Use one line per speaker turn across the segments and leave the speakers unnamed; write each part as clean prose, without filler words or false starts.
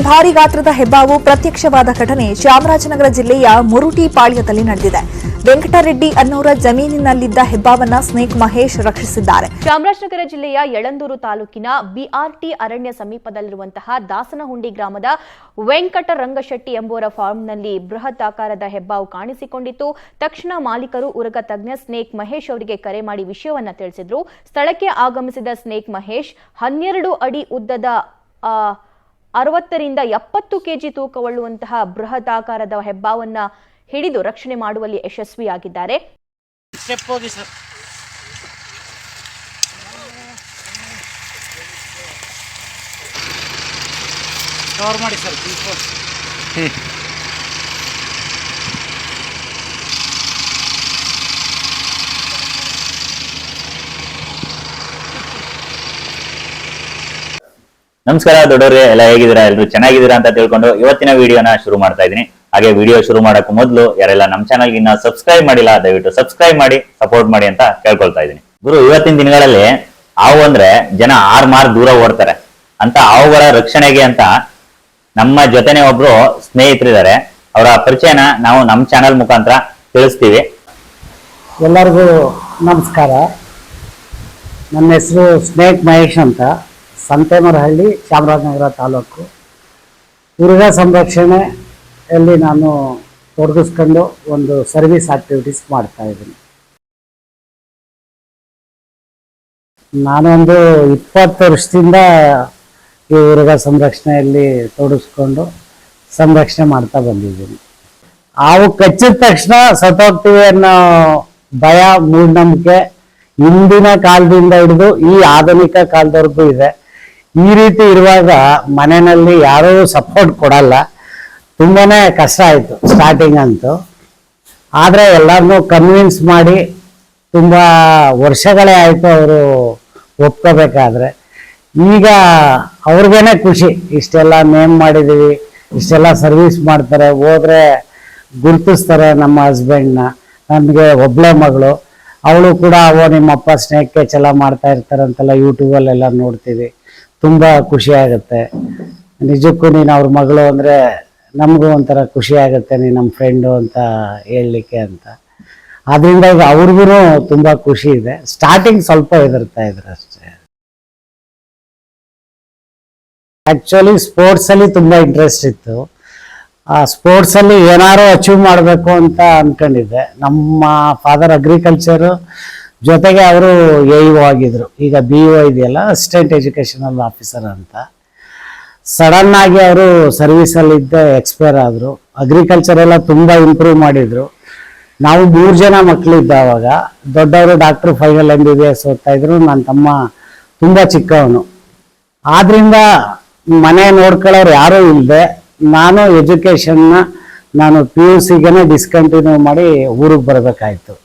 ಭಾರಿ ಗಾತ್ರದ ಹೆಬ್ಬಾವು ಪ್ರತ್ಯಕ್ಷವಾದ ಘಟನೆ ಚಾಮರಾಜನಗರ ಜಿಲ್ಲೆಯ ಮುರುಟಿ ಪಾಳ್ಯದಲ್ಲಿ ನಡೆದಿದೆ. ವೆಂಕಟರೆಡ್ಡಿ ಅನ್ನೋರ ಜಮೀನಿನಲ್ಲಿದ್ದ ಹೆಬ್ಬಾವನ್ನ ಸ್ನೇಕ್ ಮಹೇಶ್ ರಕ್ಷಿಸಿದ್ದಾರೆ.
ಚಾಮರಾಜನಗರ ಜಿಲ್ಲೆಯ ಯಳಂದೂರು ತಾಲೂಕಿನ ಬಿಆರ್ಟಿ ಅರಣ್ಯ ಸಮೀಪದಲ್ಲಿರುವಂತಹ ದಾಸನಹುಂಡಿ ಗ್ರಾಮದ ವೆಂಕಟರಂಗಶೆಟ್ಟಿ ಎಂಬುವರ ಫಾರ್ಮ್ನಲ್ಲಿ ಬೃಹತ್ ಆಕಾರದ ಹೆಬ್ಬಾವು ಕಾಣಿಸಿಕೊಂಡಿತ್ತು. ತಕ್ಷಣ ಮಾಲೀಕರು ಉರಗ ತಜ್ಞ ಸ್ನೇಕ್ ಮಹೇಶ್ ಅವರಿಗೆ ಕರೆ ಮಾಡಿ ವಿಷಯವನ್ನ ತಿಳಿಸಿದ್ರು. ಸ್ಥಳಕ್ಕೆ ಆಗಮಿಸಿದ ಸ್ನೇಕ್ ಮಹೇಶ್ 12 ಅಡಿ ಉದ್ದದ 60 ರಿಂದ 70 ಕೆಜಿ ತೂಕವುಳ್ಳುವಂತಹ ಬೃಹತ್ ಆಕಾರದ ಹೆಬ್ಬಾವನ್ನ ಹಿಡಿದು ರಕ್ಷಣೆ ಮಾಡುವಲ್ಲಿ ಯಶಸ್ವಿಯಾಗಿದ್ದಾರೆ.
ನಮಸ್ಕಾರ ದೊಡ್ಡವ್ರೆ, ಎಲ್ಲ ಹೇಗಿದ್ದೀರಾ? ಎಲ್ಲರೂ ಚೆನ್ನಾಗಿದ್ದೀರಾ ಅಂತ ತಿಳ್ಕೊಂಡು ಇವತ್ತಿನ ವಿಡಿಯೋನ ಶುರು ಮಾಡ್ತಾ ಇದೀನಿ. ಹಾಗೆ ವಿಡಿಯೋ ಶುರು ಮಾಡಕ್ಕೂ ಮೊದಲು ಯಾರೆಲ್ಲ ನಮ್ಮ ಚಾನಲ್ಗೆ ಇನ್ನ ಸಬ್ಸ್ಕ್ರೈಬ್ ಮಾಡಿಲ್ಲ ದಯವಿಟ್ಟು ಸಬ್ಸ್ಕ್ರೈಬ್ ಮಾಡಿ ಸಪೋರ್ಟ್ ಮಾಡಿ ಅಂತ ಕೇಳ್ಕೊಳ್ತಾ ಇದೀನಿ. ಗುರು, ಇವತ್ತಿನ ದಿನಗಳಲ್ಲಿ ಹಾವು ಅಂದ್ರೆ ಜನ ಆರ್ ದೂರ ಓಡ್ತಾರೆ ಅಂತ ಹಾವುಗಳ ರಕ್ಷಣೆಗೆ ಅಂತ ನಮ್ಮ ಜೊತೆನೆ ಒಬ್ರು ಸ್ನೇಹಿತರಿದ್ದಾರೆ. ಅವರ ಪರಿಚಯನ ನಾವು ನಮ್ಮ ಚಾನಲ್ ಮುಖಾಂತರ ತಿಳಿಸ್ತೀವಿ.
ಎಲ್ಲರಿಗೂ ನಮಸ್ಕಾರ. ನನ್ನ ಹೆಸರು ಸ್ನೇಕ್ ಮಹೇಶ್ ಅಂತ, ಸಂತೇಮರಹಳ್ಳಿ, ಚಾಮರಾಜನಗರ ತಾಲೂಕು. ಉರುಗ ಸಂರಕ್ಷಣೆಯಲ್ಲಿ ನಾನು ತೊಡಗಿಸ್ಕೊಂಡು ಒಂದು ಸರ್ವಿಸ್ ಆಕ್ಟಿವಿಟೀಸ್ ಮಾಡ್ತಾ ಇದ್ದೀನಿ. ನಾನೊಂದು 20 ವರ್ಷದಿಂದ ಈ ಉರುಗ ಸಂರಕ್ಷಣೆಯಲ್ಲಿ ತೊಡಗಿಸ್ಕೊಂಡು ಸಂರಕ್ಷಣೆ ಮಾಡ್ತಾ ಬಂದಿದ್ದೀನಿ. ಹಾವು ಕಚ್ಚಿದ ತಕ್ಷಣ ಸತ್ತೋಗ್ತೀವಿ ಅನ್ನೋ ಭಯ, ಮೂಢನಂಬಿಕೆ ಹಿಂದಿನ ಕಾಲದಿಂದ ಹಿಡಿದು ಈ ಆಧುನಿಕ ಕಾಲದವರೆಗೂ ಇದೆ. ಈ ರೀತಿ ಇರುವಾಗ ಮನೆಯಲ್ಲಿ ಯಾರೂ ಸಪೋರ್ಟ್ ಕೊಡಲ್ಲ. ತುಂಬಾನೇ ಕಷ್ಟ ಆಯಿತು ಸ್ಟಾರ್ಟಿಂಗ್ ಅಂತೂ. ಆದರೆ ಎಲ್ಲರನ್ನೂ ಕನ್ವಿನ್ಸ್ ಮಾಡಿ ತುಂಬ ವರ್ಷಗಳೇ ಆಯಿತು ಅವರು ಒಪ್ಕೋಬೇಕಾದ್ರೆ. ಈಗ ಅವ್ರಿಗೇನೆ ಖುಷಿ, ಇಷ್ಟೆಲ್ಲ ನೇಮ್ ಮಾಡಿದ್ದೀವಿ, ಇಷ್ಟೆಲ್ಲ ಸರ್ವಿಸ್ ಮಾಡ್ತಾರೆ, ಹೋದ್ರೆ ಗುರುತಿಸ್ತಾರೆ ನಮ್ಮ ಹಸ್ಬೆಂಡ್ನ. ನನಗೆ ಒಬ್ಬಳೇ ಮಗಳು, ಅವಳು ಕೂಡ ನಿಮ್ಮಪ್ಪ ಸ್ನೇಕ್ ಕ್ಯಾಚ್ ಎಲ್ಲ ಮಾಡ್ತಾ ಇರ್ತಾರೆ ಅಂತೆಲ್ಲ ಯೂಟ್ಯೂಬಲ್ಲೆಲ್ಲ ನೋಡ್ತೀವಿ. ತುಂಬ ಖುಷಿ ಆಗುತ್ತೆ. ನಿಜಕ್ಕೂ ನೀನು ಅವ್ರ ಮಗಳು ಅಂದರೆ ನಮಗೂ ಒಂಥರ ಖುಷಿ ಆಗುತ್ತೆ, ನೀನು ನಮ್ಮ ಫ್ರೆಂಡು ಅಂತ ಹೇಳಲಿಕ್ಕೆ ಅಂತ. ಆದ್ದರಿಂದ ಈಗ ಅವ್ರಿಗೂ ತುಂಬ ಖುಷಿ ಇದೆ. ಸ್ಟಾರ್ಟಿಂಗ್ ಸ್ವಲ್ಪ ಹೆದರ್ತಾ ಇದ್ರು ಅಷ್ಟೇ. ಆ್ಯಕ್ಚುಲಿ ಸ್ಪೋರ್ಟ್ಸಲ್ಲಿ ತುಂಬ ಇಂಟ್ರೆಸ್ಟ್ ಇತ್ತು. ಆ ಸ್ಪೋರ್ಟ್ಸಲ್ಲಿ ಏನಾರು ಅಚೀವ್ ಮಾಡಬೇಕು ಅಂತ ಅಂದ್ಕೊಂಡಿದ್ದೆ. ನಮ್ಮ ಫಾದರ್ ಅಗ್ರಿಕಲ್ಚರು ಜೊತೆಗೆ ಅವರು AEO ಆಗಿದ್ರು. ಈಗ BO ಇದೆಯಲ್ಲ, ಅಸಿಸ್ಟೆಂಟ್ ಎಜುಕೇಷನಲ್ ಆಫೀಸರ್ ಅಂತ. ಸಡನ್ ಆಗಿ ಅವರು ಸರ್ವಿಸಲ್ಲಿದ್ದ ಎಕ್ಸ್ಪೈರ್ ಆದರು. ಅಗ್ರಿಕಲ್ಚರ್ ಎಲ್ಲ ತುಂಬ ಇಂಪ್ರೂವ್ ಮಾಡಿದ್ರು. ನಾವು 3 ಜನ ಮಕ್ಕಳಿದ್ದ ಅವಾಗ. ದೊಡ್ಡವರು ಡಾಕ್ಟ್ರು ಫೈನಲ್ MBBS ಓದ್ತಾ ಇದ್ರು, ನನ್ನ ತಮ್ಮ ತುಂಬ ಚಿಕ್ಕವನು. ಆದ್ರಿಂದ ಮನೆ ನೋಡ್ಕೊಳ್ಳೋರು ಯಾರೂ ಇಲ್ಲದೆ ನಾನು ಎಜುಕೇಷನ್ನ PUCಗೆ ಡಿಸ್ಕಂಟಿನ್ಯೂ ಮಾಡಿ ಊರಿಗೆ ಬರಬೇಕಾಯ್ತು.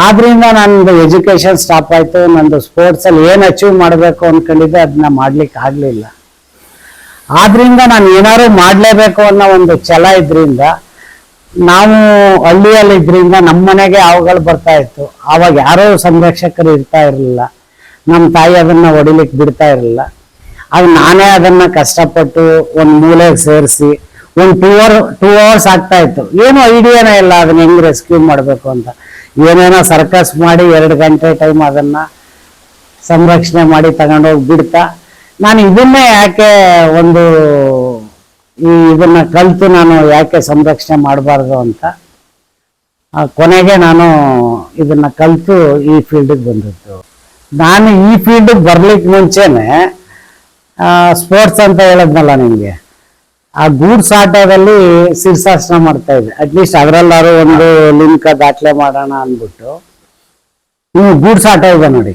ಆದ್ರಿಂದ ನಂದು ಎಜುಕೇಷನ್ ಸ್ಟಾಪ್ ಆಯಿತು. ನಂದು ಸ್ಪೋರ್ಟ್ಸಲ್ಲಿ ಏನು ಅಚೀವ್ ಮಾಡಬೇಕು ಅಂದ್ಕೊಂಡಿದ್ದೆ ಅದನ್ನ ಮಾಡ್ಲಿಕ್ಕೆ ಆಗಲಿಲ್ಲ. ಆದ್ರಿಂದ ನಾನು ಏನಾದ್ರು ಮಾಡಲೇಬೇಕು ಅನ್ನೋ ಒಂದು ಛಲ ಇದ್ರಿಂದ, ನಾವು ಹಳ್ಳಿಯಲ್ಲಿ ಇದ್ರಿಂದ ನಮ್ಮ ಮನೆಗೆ ಹಾವುಗಳು ಬರ್ತಾ ಇತ್ತು. ಆವಾಗ ಯಾರೋ ಸಂರಕ್ಷಕರು ಇರ್ತಾ ಇರಲಿಲ್ಲ, ನಮ್ಮ ತಾಯಿ ಅದನ್ನು ಹೊಡಿಲಿಕ್ಕೆ ಬಿಡ್ತಾ ಇರಲಿಲ್ಲ. ಆಗ ನಾನೇ ಅದನ್ನು ಕಷ್ಟಪಟ್ಟು ಒಂದು ಮೂಲೆಗೆ ಸೇರಿಸಿ ಒಂದು 2 hours ಆಗ್ತಾ ಇತ್ತು. ಏನು ಐಡಿಯಾನೇ ಇಲ್ಲ ಅದನ್ನ ಹೆಂಗೆ ರೆಸ್ಕ್ಯೂ ಮಾಡಬೇಕು ಅಂತ. ಏನೇನೋ ಸರ್ಕಸ್ ಮಾಡಿ 2 ಗಂಟೆ ಟೈಮ್ ಅದನ್ನ ಸಂರಕ್ಷಣೆ ಮಾಡಿ ತಗೊಂಡೋಗಿ ಬಿಡ್ತಾ, ನಾನು ಇದನ್ನೇ ಯಾಕೆ ಇದನ್ನ ಕಲಿತು ನಾನು ಯಾಕೆ ಸಂರಕ್ಷಣೆ ಮಾಡಬಾರ್ದು ಅಂತ ಕೊನೆಗೆ ನಾನು ಇದನ್ನ ಕಲಿತು ಈ ಫೀಲ್ಡಿಗೆ ಬಂದಿದ್ದು. ನಾನು ಈ ಫೀಲ್ಡಿಗೆ ಬರ್ಲಿಕ್ಕೆ ಮುಂಚೆನೆ ಸ್ಪೋರ್ಟ್ಸ್ ಅಂತ ಹೇಳಿದ್ನಲ್ಲ ನಿಮಗೆ, ಆ ಗೂಡ್ಸ್ ಆಟೋದಲ್ಲಿ ಶೀರ್ಷಾಸನ ಮಾಡ್ತಾ ಇದ್ದೆ. ಅಟ್ಲೀಸ್ಟ್ ಅದರಲ್ಲಾರು ಒಂದು ಲಿಂಕ್ ದಾಖಲೆ ಮಾಡೋಣ ಅಂದ್ಬಿಟ್ಟು. ನೀವು ಗೂಡ್ಸ್ ಆಟೋ ಇದೆ ನೋಡಿ,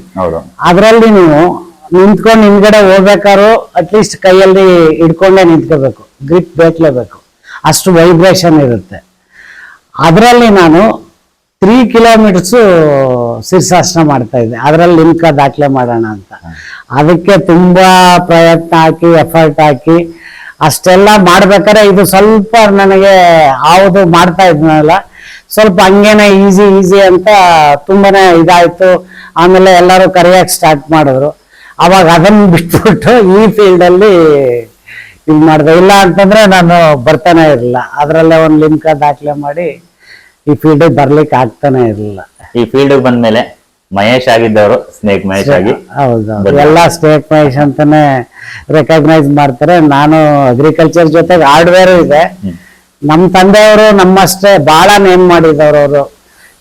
ಅದರಲ್ಲಿ ನೀವು ನಿಂತ್ಕೊಂಡು ಹಿಂದ್ಗಡೆ ಹೋಗ್ಬೇಕಾದ್ರು ಅಟ್ಲೀಸ್ಟ್ ಕೈಯಲ್ಲಿ ಹಿಡ್ಕೊಂಡೇ ನಿಂತ್ಕೋಬೇಕು, ಗ್ರಿಪ್ ಬೇಕಲೇಬೇಕು, ಅಷ್ಟು ವೈಬ್ರೇಷನ್ ಇರುತ್ತೆ. ಅದರಲ್ಲಿ ನಾನು 3 kilometers ಶೀರ್ಷಾಸನ ಮಾಡ್ತಾ ಇದ್ದೆ, ಅದರಲ್ಲಿ ಲಿಂಕ್ ದಾಖಲೆ ಮಾಡೋಣ ಅಂತ. ಅದಕ್ಕೆ ತುಂಬಾ ಪ್ರಯತ್ನ ಹಾಕಿ ಎಫರ್ಟ್ ಹಾಕಿ ಅಷ್ಟೆಲ್ಲ ಮಾಡ್ಬೇಕಾದ್ರೆ ಇದು ಸ್ವಲ್ಪ ನನಗೆ ಯಾವುದು ಮಾಡ್ತಾ ಇದ್ನಲ್ಲ, ಸ್ವಲ್ಪ ಹಂಗೇನೆ ಈಸಿ ಅಂತ ತುಂಬಾನೇ ಇದಾಯ್ತು. ಆಮೇಲೆ ಎಲ್ಲರೂ ಕರೆಯಕ್ಕೆ ಸ್ಟಾರ್ಟ್ ಮಾಡಿದ್ರು. ಅವಾಗ ಅದನ್ನು ಬಿಟ್ಬಿಟ್ಟು ಈ ಫೀಲ್ಡಲ್ಲಿ ಇದು ಮಾಡಿದೆ. ಇಲ್ಲ ಅಂತಂದ್ರೆ ನಾನು ಬರ್ತಾನೆ ಇರಲಿಲ್ಲ. ಅದರಲ್ಲೇ ಒಂದು ಲಿಮ್ಕಾ ದಾಖಲೆ ಮಾಡಿ ಈ ಫೀಲ್ಡ್ ಬರ್ಲಿಕ್ಕೆ ಆಗ್ತಾನೆ ಇರಲಿಲ್ಲ.
ಈ ಫೀಲ್ಡ್ ಬಂದ್ಮೇಲೆ ಮಹೇಶ್ ಆಗಿದ್ದವರು ಸ್ನೇಕ್ ಮಹೇಶ್ ಆಗಿ.
ಹೌದು, ಎಲ್ಲ ಸ್ನೇಕ್ ಮಹೇಶ್ ಅಂತಾನೆ ರೆಕಗ್ನೈಸ್ ಮಾಡ್ತಾರೆ. ನಾನು ಅಗ್ರಿಕಲ್ಚರ್ ಜೊತೆಗೆ ಹಾರ್ಡ್ವೇರ್ ಇದೆ. ನಮ್ಮ ತಂದೆಯವರು ನಮ್ಮಷ್ಟೇ ಬಹಳ ನೇಮ್ ಮಾಡಿದವರು. ಅವರು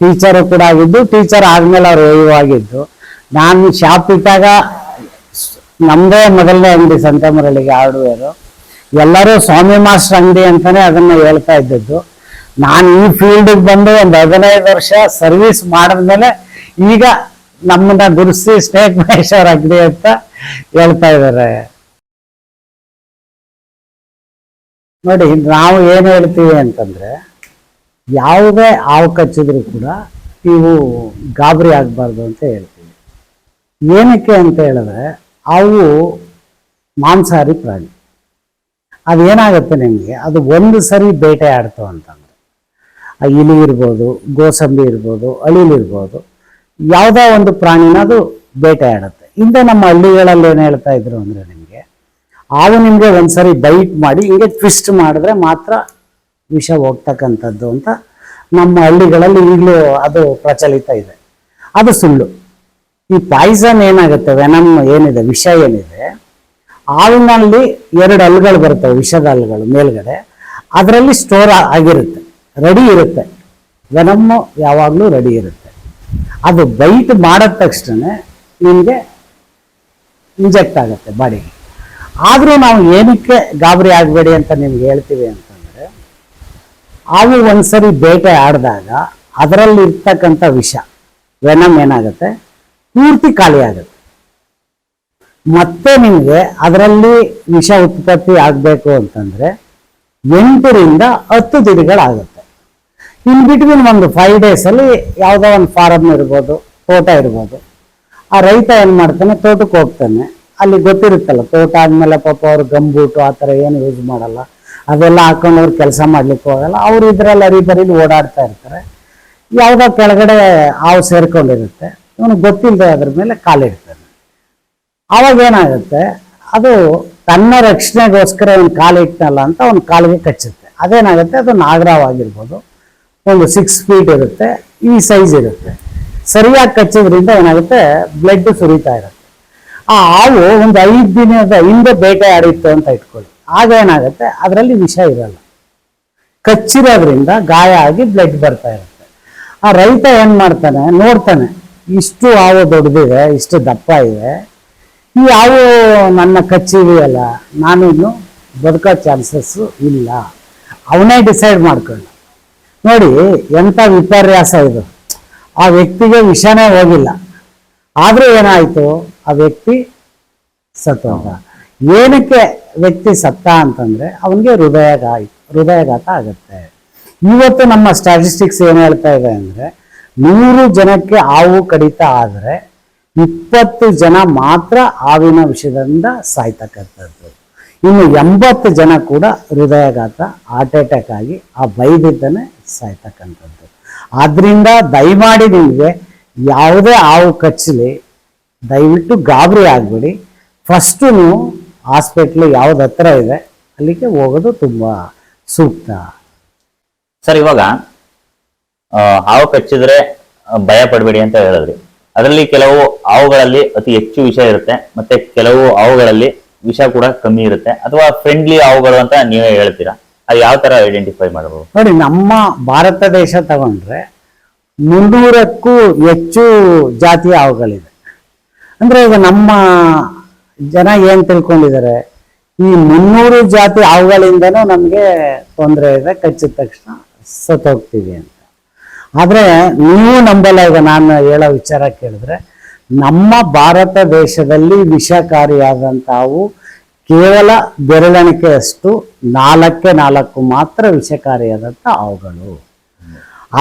ಟೀಚರು ಕೂಡ ಆಗಿದ್ದು, ಟೀಚರ್ ಆದ್ಮೇಲೆ ಅವ್ರು AU ಆಗಿದ್ದು. ನಾನು ಶಾಪ್ ಇಟ್ಟಾಗ ನಮ್ದೇ ಮೊದಲನೇ ಅಂಗಡಿ ಸಂತೆಮರಳಿಗೆ ಹಾರ್ಡ್ವೇರು. ಎಲ್ಲರೂ ಸ್ವಾಮಿ ಮಾಸ್ಟರ್ ಅಂಗಡಿ ಅಂತಾನೆ ಅದನ್ನ ಹೇಳ್ತಾ ಇದ್ದದ್ದು. ನಾನು ಈ ಫೀಲ್ಡ್ಗೆ ಬಂದು ಒಂದು 15 ವರ್ಷ ಸರ್ವಿಸ್ ಮಾಡಿದ್ಮೇಲೆ ಈಗ ನಮ್ಮನ್ನ ಗುರುಸಿ ಸ್ನೇಕ್ ಮಹೇಶ್ ಅವ್ರ ಅಂಗಡಿ ಅಂತ ಹೇಳ್ತಾ ಇದ್ದಾರೆ. ನೋಡಿ, ನಾವು ಏನ್ ಹೇಳ್ತೀವಿ ಅಂತಂದ್ರೆ, ಯಾವುದೇ ಹಾವು ಕಚ್ಚಿದ್ರು ಕೂಡ ನೀವು ಗಾಬರಿ ಆಗ್ಬಾರ್ದು ಅಂತ ಹೇಳ್ತೀವಿ. ಏನಕ್ಕೆ ಅಂತ ಹೇಳಿದ್ರೆ, ಅವು ಮಾಂಸಾಹಾರಿ ಪ್ರಾಣಿ. ಅದೇನಾಗುತ್ತೆ ನಿಮಗೆ, ಅದು ಒಂದು ಸರಿ ಬೇಟೆ ಆಡ್ತು ಅಂತಂದ್ರೆ, ಆ ಇಲಿ ಇರ್ಬೋದು, ಗೋಸಂಬಿ ಇರ್ಬೋದು, ಅಳಿಲಿರ್ಬೋದು, ಯಾವುದೋ ಒಂದು ಪ್ರಾಣಿನ ಅದು ಬೇಟೆ ಆಡುತ್ತೆ. ಹಿಂದೆ ನಮ್ಮ ಹಳ್ಳಿಗಳಲ್ಲಿ ಏನು ಹೇಳ್ತಾ ಇದ್ರು ಅಂದ್ರೆ, ನಿಮಗೆ ಹಾವು ನಿಮ್ಗೆ ಒಂದ್ಸರಿ ಬೈಟ್ ಮಾಡಿ ಹಿಂಗೆ ಟ್ವಿಸ್ಟ್ ಮಾಡಿದ್ರೆ ಮಾತ್ರ ವಿಷ ಹೋಗ್ತಕ್ಕಂಥದ್ದು ಅಂತ ನಮ್ಮ ಹಳ್ಳಿಗಳಲ್ಲಿ ಈಗಲೂ ಅದು ಪ್ರಚಲಿತ ಇದೆ. ಅದು ಸುಳ್ಳು. ಈ ಪಾಯ್ಸನ್ ಏನಾಗುತ್ತೆ, ವೆನಮ್ ಏನಿದೆ, ವಿಷ ಏನಿದೆ, ಹಾವಿನಲ್ಲಿ 2 ಹಲ್ಗಳು ಬರ್ತವೆ, ವಿಷದ ಹಲ್ಗಳು ಮೇಲ್ಗಡೆ. ಅದರಲ್ಲಿ ಸ್ಟೋರ್ ಆಗಿರುತ್ತೆ, ರೆಡಿ ಇರುತ್ತೆ. ವೆನಮ್ಮು ಯಾವಾಗಲೂ ರೆಡಿ ಇರುತ್ತೆ. ಅದು ಬೈಟ್ ಮಾಡಿದ ತಕ್ಷಣ ನಿಮಗೆ ಇಂಜೆಕ್ಟ್ ಆಗುತ್ತೆ ಬಾಡಿಗೆ. ಆದರೂ ನಾವು ಏನಕ್ಕೆ ಗಾಬರಿ ಆಗಬೇಡಿ ಅಂತ ನಿಮ್ಗೆ ಹೇಳ್ತೀವಿ ಅಂತಂದ್ರೆ, ಹಾವು ಒಂದ್ಸರಿ ಬೇಟೆ ಆಡಿದಾಗ ಅದರಲ್ಲಿ ಇರ್ತಕ್ಕಂಥ ವಿಷ ವೆನಮ್ ಏನಾಗುತ್ತೆ, ಪೂರ್ತಿ ಖಾಲಿ ಆಗುತ್ತೆ. ಮತ್ತೆ ನಿಮಗೆ ಅದರಲ್ಲಿ ವಿಷ ಉತ್ಪತ್ತಿ ಆಗಬೇಕು ಅಂತಂದ್ರೆ 8 ರಿಂದ 10 ದಿನಗಳಾಗುತ್ತೆ. ಇನ್ ಬಿಟ್ವೀನ್ ಒಂದು 5 days ಅಲ್ಲಿ ಯಾವುದೋ ಒಂದು ಫಾರಮ್ ಇರ್ಬೋದು, ತೋಟ ಇರ್ಬೋದು, ಆ ರೈತ ಏನ್ ಮಾಡ್ತಾನೆ, ತೋಟಕ್ಕೆ ಹೋಗ್ತಾನೆ. ಅಲ್ಲಿ ಗೊತ್ತಿರುತ್ತಲ್ಲ, ತೋಟ ಆದ್ಮೇಲೆ ಪಾಪ ಅವ್ರು ಗಂಬೂಟು ಆ ಥರ ಏನು ಯೂಸ್ ಮಾಡಲ್ಲ, ಅದೆಲ್ಲ ಹಾಕೊಂಡು ಅವ್ರು ಕೆಲಸ ಮಾಡ್ಲಿಕ್ಕೆ ಹೋಗಲ್ಲ. ಅವ್ರು ಇದ್ರಲ್ಲಿ ಅರಿಬರಿಲಿ ಓಡಾಡ್ತಾ ಇರ್ತಾರೆ. ಯಾವುದೋ ಕೆಳಗಡೆ ಹಾವು ಸೇರ್ಕೊಂಡಿರುತ್ತೆ, ಇವನಿಗೆ ಗೊತ್ತಿಲ್ಲದೆ ಅದ್ರ ಮೇಲೆ ಕಾಲಿಡ್ತಾನೆ. ಆವಾಗ ಏನಾಗುತ್ತೆ, ಅದು ತನ್ನ ರಕ್ಷಣೆಗೋಸ್ಕರ ಒಂದು ಕಾಲಿಟ್ಟನಲ್ಲ ಅಂತ ಅವ್ನ ಕಾಲಿಗೆ ಕಚ್ಚುತ್ತೆ. ಅದೇನಾಗುತ್ತೆ, ಅದು ನಾಗರಾವಾಗಿರ್ಬೋದು, ಒಂದು 6 feet ಇರುತ್ತೆ, ಈ ಸೈಜ್ ಇರುತ್ತೆ. ಸರಿಯಾಗಿ ಕಚ್ಚೋದ್ರಿಂದ ಏನಾಗುತ್ತೆ, ಬ್ಲಡ್ ಸುರಿತಾ ಇರುತ್ತೆ. ಆ ಹಾವು ಒಂದು 5 ದಿನದ ಹಿಂದೆ ಬೇಟೆ ಆಡಿತ್ತು ಅಂತ ಇಟ್ಕೊಳ್ಳಿ. ಆಗ ಏನಾಗುತ್ತೆ, ಅದರಲ್ಲಿ ವಿಷ ಇರಲ್ಲ, ಕಚ್ಚಿರೋದ್ರಿಂದ ಗಾಯ ಆಗಿ ಬ್ಲಡ್ ಬರ್ತಾ ಇರುತ್ತೆ. ಆ ರೈತ ಏನ್ ಮಾಡ್ತಾನೆ, ನೋಡ್ತಾನೆ, ಇಷ್ಟು ಹಾವು ದೊಡ್ಡದಿದೆ, ಇಷ್ಟು ದಪ್ಪ ಇದೆ, ಈ ಹಾವು ನನ್ನ ಕಚ್ಚಿದೆಯಲ್ಲ, ನಾನು ಇನ್ನು ಬದುಕೋ ಚಾನ್ಸಸ್ ಇಲ್ಲ. ಅವನೇ ಡಿಸೈಡ್ ಮಾಡ್ಕೊಂಡು. ನೋಡಿ ಎಂಥ ವಿಪರ್ಯಾಸ ಇದು. ಆ ವ್ಯಕ್ತಿಗೆ ವಿಷನೇ ಹೋಗಿಲ್ಲ, ಆದ್ರೂ ಏನಾಯ್ತು, ಆ ವ್ಯಕ್ತಿ ಸತ್ತೋದ. ಏನಕ್ಕೆ ವ್ಯಕ್ತಿ ಸತ್ತ ಅಂತಂದ್ರೆ, ಅವನಿಗೆ ಹೃದಯಾಘಾತ ಆಗುತ್ತೆ. ಇವತ್ತು ನಮ್ಮ ಸ್ಟ್ಯಾಟಿಸ್ಟಿಕ್ಸ್ ಏನ್ ಹೇಳ್ತಾ ಇದೆ ಅಂದ್ರೆ, 100 ಜನಕ್ಕೆ ಹಾವು ಕಡಿತ ಆದ್ರೆ 20 ಜನ ಮಾತ್ರ ಹಾವಿನ ವಿಷದಿಂದ ಸಾಯ್ತಕ್ಕಂಥದ್ದು. ಇನ್ನು 80 ಜನ ಕೂಡ ಹೃದಯಾಘಾತ, ಹಾರ್ಟ್ ಅಟ್ಯಾಕ್ ಆಗಿ ಆ ಬೈದಿದ್ದಾನೆ ಸಾಯ್ತಕ್ಕಂಥದ್ದು. ಆದ್ರಿಂದ ದಯಮಾಡಿ ನಿಮಗೆ ಯಾವುದೇ ಹಾವು ಕಚ್ಚಲಿ, ದಯವಿಟ್ಟು ಗಾಬರಿ ಆಗ್ಬೇಡಿ. ಫಸ್ಟ್ ನೀವು ಹಾಸ್ಪಿಟ್ಲ್ ಯಾವ್ದು ಹತ್ರ ಇದೆ ಅಲ್ಲಿಗೆ ಹೋಗೋದು ತುಂಬಾ ಸೂಕ್ತ.
ಸರ್, ಇವಾಗ ಹಾವು ಕಚ್ಚಿದ್ರೆ ಭಯ ಪಡಬೇಡಿ ಅಂತ ಹೇಳಿದ್ರಿ. ಅದರಲ್ಲಿ ಕೆಲವು ಹಾವುಗಳಲ್ಲಿ ಅತಿ ಹೆಚ್ಚು ವಿಷ ಇರುತ್ತೆ, ಮತ್ತೆ ಕೆಲವು ಹಾವುಗಳಲ್ಲಿ ವಿಷ ಕೂಡ ಕಮ್ಮಿ ಇರುತ್ತೆ, ಅಥವಾ ಫ್ರೆಂಡ್ಲಿ ಹಾವುಗಳು ಅಂತ ನೀವೇ ಹೇಳ್ತೀರಾ. ಅದು ಯಾವ ತರ ಐಡೆಂಟಿಫೈ ಮಾಡಬಹುದು?
ನೋಡಿ, ನಮ್ಮ ಭಾರತ ದೇಶ ತಗೊಂಡ್ರೆ 300ಕ್ಕೂ ಹೆಚ್ಚು ಜಾತಿಯ ಹಾವುಗಳಿದೆ. ಅಂದ್ರೆ ಈಗ ನಮ್ಮ ಜನ ಏನ್ ತಿಳ್ಕೊಂಡಿದ್ದಾರೆ, ಈ 300 ಜಾತಿ ಹಾವುಗಳಿಂದನೂ ನಮ್ಗೆ ತೊಂದರೆ ಇದೆ, ಕಚ್ಚಿದ ತಕ್ಷಣ ಸತ್ತೋಗ್ತೀವಿ ಅಂತ. ಆದ್ರೆ ನೀವು ನಂಬಲ್ಲ. ಈಗ ನಾನು ಹೇಳೋ ವಿಚಾರ ಕೇಳಿದ್ರೆ, ನಮ್ಮ ಭಾರತ ದೇಶದಲ್ಲಿ ವಿಷಕಾರಿಯಾದಂಥ ಹಾವು ಕೇವಲ ಬೆರಳೆಣಿಕೆಯಷ್ಟು 4 ಮಾತ್ರ ವಿಷಕಾರಿಯಾದಂಥ ಹಾವುಗಳು.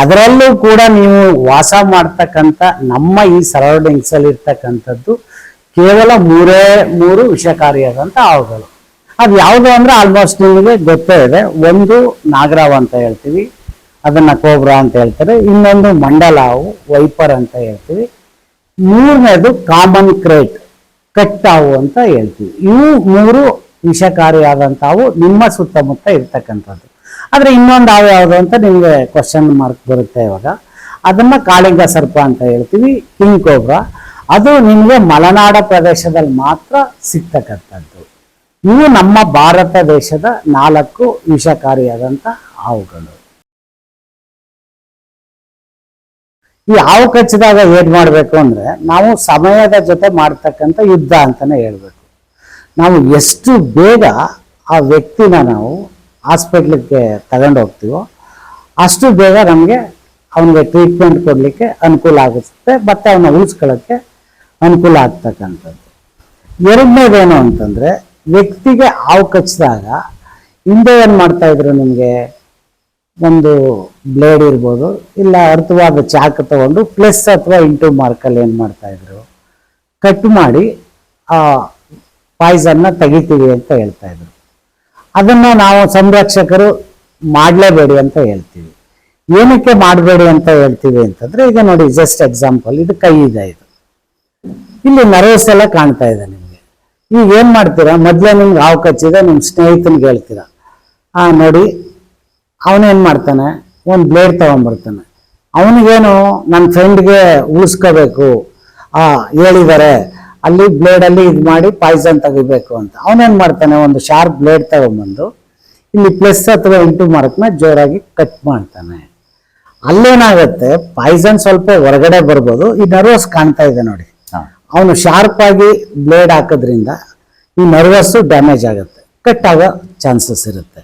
ಅದರಲ್ಲೂ ಕೂಡ ನೀವು ವಾಸ ಮಾಡ್ತಕ್ಕಂಥ ನಮ್ಮ ಈ ಸರೌಂಡಿಂಗ್ಸ್ ಅಲ್ಲಿ ಇರ್ತಕ್ಕಂಥದ್ದು ಕೇವಲ 3 ವಿಷಕಾರಿಯಾದಂಥ ಹಾವುಗಳು. ಅದು ಯಾವುದು ಅಂದ್ರೆ ಆಲ್ಮೋಸ್ಟ್ ನಿಮಗೆ ಗೊತ್ತೇ ಇದೆ. ಒಂದು ನಾಗರಾವ್ ಅಂತ ಹೇಳ್ತೀವಿ, ಅದನ್ನ ಕೋಬ್ರಾ ಅಂತ ಹೇಳ್ತಾರೆ. ಇನ್ನೊಂದು ಮಂಡಲ ಹಾವು, ವೈಪರ್ ಅಂತ ಹೇಳ್ತೀವಿ. 3ನೇದು ಕಾಮನ್ ಕ್ರೇಟ್, ಕಟ್ ಹಾವು ಅಂತ ಹೇಳ್ತೀವಿ. ಇವು 3 ವಿಷಕಾರಿಯಾದಂಥವು ನಿಮ್ಮ ಸುತ್ತಮುತ್ತ ಇರ್ತಕ್ಕಂಥದ್ದು. ಆದರೆ ಇನ್ನೊಂದು ಹಾವು ಯಾವುದು ಅಂತ ನಿಮಗೆ ಕ್ವಶನ್ ಮಾರ್ಕ್ ಬರುತ್ತೆ ಇವಾಗ. ಅದನ್ನ ಕಾಳಿಂಗ ಸರ್ಪ ಅಂತ ಹೇಳ್ತೀವಿ, ಕಿಂಗ್ ಕೋಬ್ರಾ. ಅದು ನಿಮಗೆ ಮಲೆನಾಡ ಪ್ರದೇಶದಲ್ಲಿ ಮಾತ್ರ ಸಿಗ್ತಕ್ಕಂಥದ್ದು. ಇವು ನಮ್ಮ ಭಾರತ ದೇಶದ 4 ವಿಷಕಾರಿಯಾದಂಥ ಹಾವುಗಳು. ಈ ಹಾವು ಕಚ್ಚಿದಾಗ ಏನ್ ಮಾಡ್ಬೇಕು ಅಂದ್ರೆ, ನಾವು ಸಮಯದ ಜೊತೆ ಮಾಡ್ತಕ್ಕಂಥ ಯುದ್ಧ ಅಂತಾನೆ ಹೇಳ್ಬೇಕು. ನಾವು ಎಷ್ಟು ಬೇಗ ಆ ವ್ಯಕ್ತಿನ ನಾವು ಹಾಸ್ಪಿಟ್ಲಿಗೆ ತಗೊಂಡು ಹೋಗ್ತೀವೋ ಅಷ್ಟು ಬೇಗ ನಮಗೆ ಅವನಿಗೆ ಟ್ರೀಟ್ಮೆಂಟ್ ಕೊಡ್ಲಿಕ್ಕೆ ಅನುಕೂಲ ಆಗುತ್ತೆ, ಮತ್ತೆ ಅವನ್ನ ಉಳಿಸ್ಕೊಳ್ಳೋಕ್ಕೆ ಅನುಕೂಲ ಆಗ್ತಕ್ಕಂಥದ್ದು. ಎರಡನೇದೇನು ಅಂತಂದ್ರೆ, ವ್ಯಕ್ತಿಗೆ ಹಾವು ಕಚ್ಚಿದಾಗ ಹಿಂದೆ ಏನ್ ಮಾಡ್ತಾ ಇದ್ರು, ನಿಮಗೆ ಒಂದು ಬ್ಲೇಡ್ ಇರ್ಬೋದು, ಇಲ್ಲ ಅರ್ಥವಾದ ಚಾಕು ತಗೊಂಡು ಪ್ಲಸ್ ಅಥವಾ ಇಂಟು ಮಾರ್ಕಲ್ಲಿ ಏನ್ ಮಾಡ್ತಾ ಇದ್ರು, ಕಟ್ ಮಾಡಿ ಆ ಪಾಯ್ಸನ್ನ ತೆಗಿತೀವಿ ಅಂತ ಹೇಳ್ತಾ ಇದ್ರು. ಅದನ್ನ ನಾವು ಸಂರಕ್ಷಕರು ಮಾಡಲೇಬೇಡಿ ಅಂತ ಹೇಳ್ತೀವಿ. ಏನಕ್ಕೆ ಮಾಡಬೇಡಿ ಅಂತ ಹೇಳ್ತೀವಿ ಅಂತಂದ್ರೆ, ಈಗ ನೋಡಿ ಜಸ್ಟ್ ಎಕ್ಸಾಂಪಲ್, ಇದು ಕೈ ಇದೆ, ಇಲ್ಲಿ ನರ್ವಸ್ ಎಲ್ಲ ಕಾಣ್ತಾ ಇದೆ ನಿಮ್ಗೆ. ಈಗ ಏನ್ ಮಾಡ್ತೀರಾ, ಮೊದ್ಲೇ ನಿಮ್ಗೆ ಹಾವು ಕಚ್ಚಿದೆ, ನಿಮ್ ಸ್ನೇಹಿತನಿಗೆ ಹೇಳ್ತೀರಾ, ನೋಡಿ ಅವನೇನ್ ಮಾಡ್ತಾನೆ, ಒಂದು ಬ್ಲೇಡ್ ತಗೊಂಡ್ಬರ್ತಾನೆ. ಅವನಿಗೇನು ನನ್ನ ಫ್ರೆಂಡ್ಗೆ ಉಳಿಸ್ಕೋಬೇಕು, ಹೇಳಿದ್ದಾರೆ ಅಲ್ಲಿ ಬ್ಲೇಡಲ್ಲಿ ಇದು ಮಾಡಿ ಪಾಯ್ಸನ್ ತೆಗಿಬೇಕು ಅಂತ. ಅವನೇನ್ ಮಾಡ್ತಾನೆ, ಒಂದು ಶಾರ್ಪ್ ಬ್ಲೇಡ್ ತಗೊಂಡ್ಬಂದು ಇಲ್ಲಿ ಪ್ಲಸ್ ಅಥವಾ ಇಂಟು ಮಾರ್ಕ್ನ ಜೋರಾಗಿ ಕಟ್ ಮಾಡ್ತಾನೆ. ಅಲ್ಲೇನಾಗತ್ತೆ, ಪಾಯ್ಸನ್ ಸ್ವಲ್ಪ ಹೊರಗಡೆ ಬರ್ಬೋದು. ಈ ನರ್ವಸ್ ಕಾಣ್ತಾ ಇದೆ ನೋಡಿ, ಅವನು ಶಾರ್ಪ್ ಆಗಿ ಬ್ಲೇಡ್ ಹಾಕೋದ್ರಿಂದ ಈ ನರ್ವಸ್ ಡ್ಯಾಮೇಜ್ ಆಗುತ್ತೆ, ಕಟ್ ಆಗೋ ಚಾನ್ಸಸ್ ಇರುತ್ತೆ.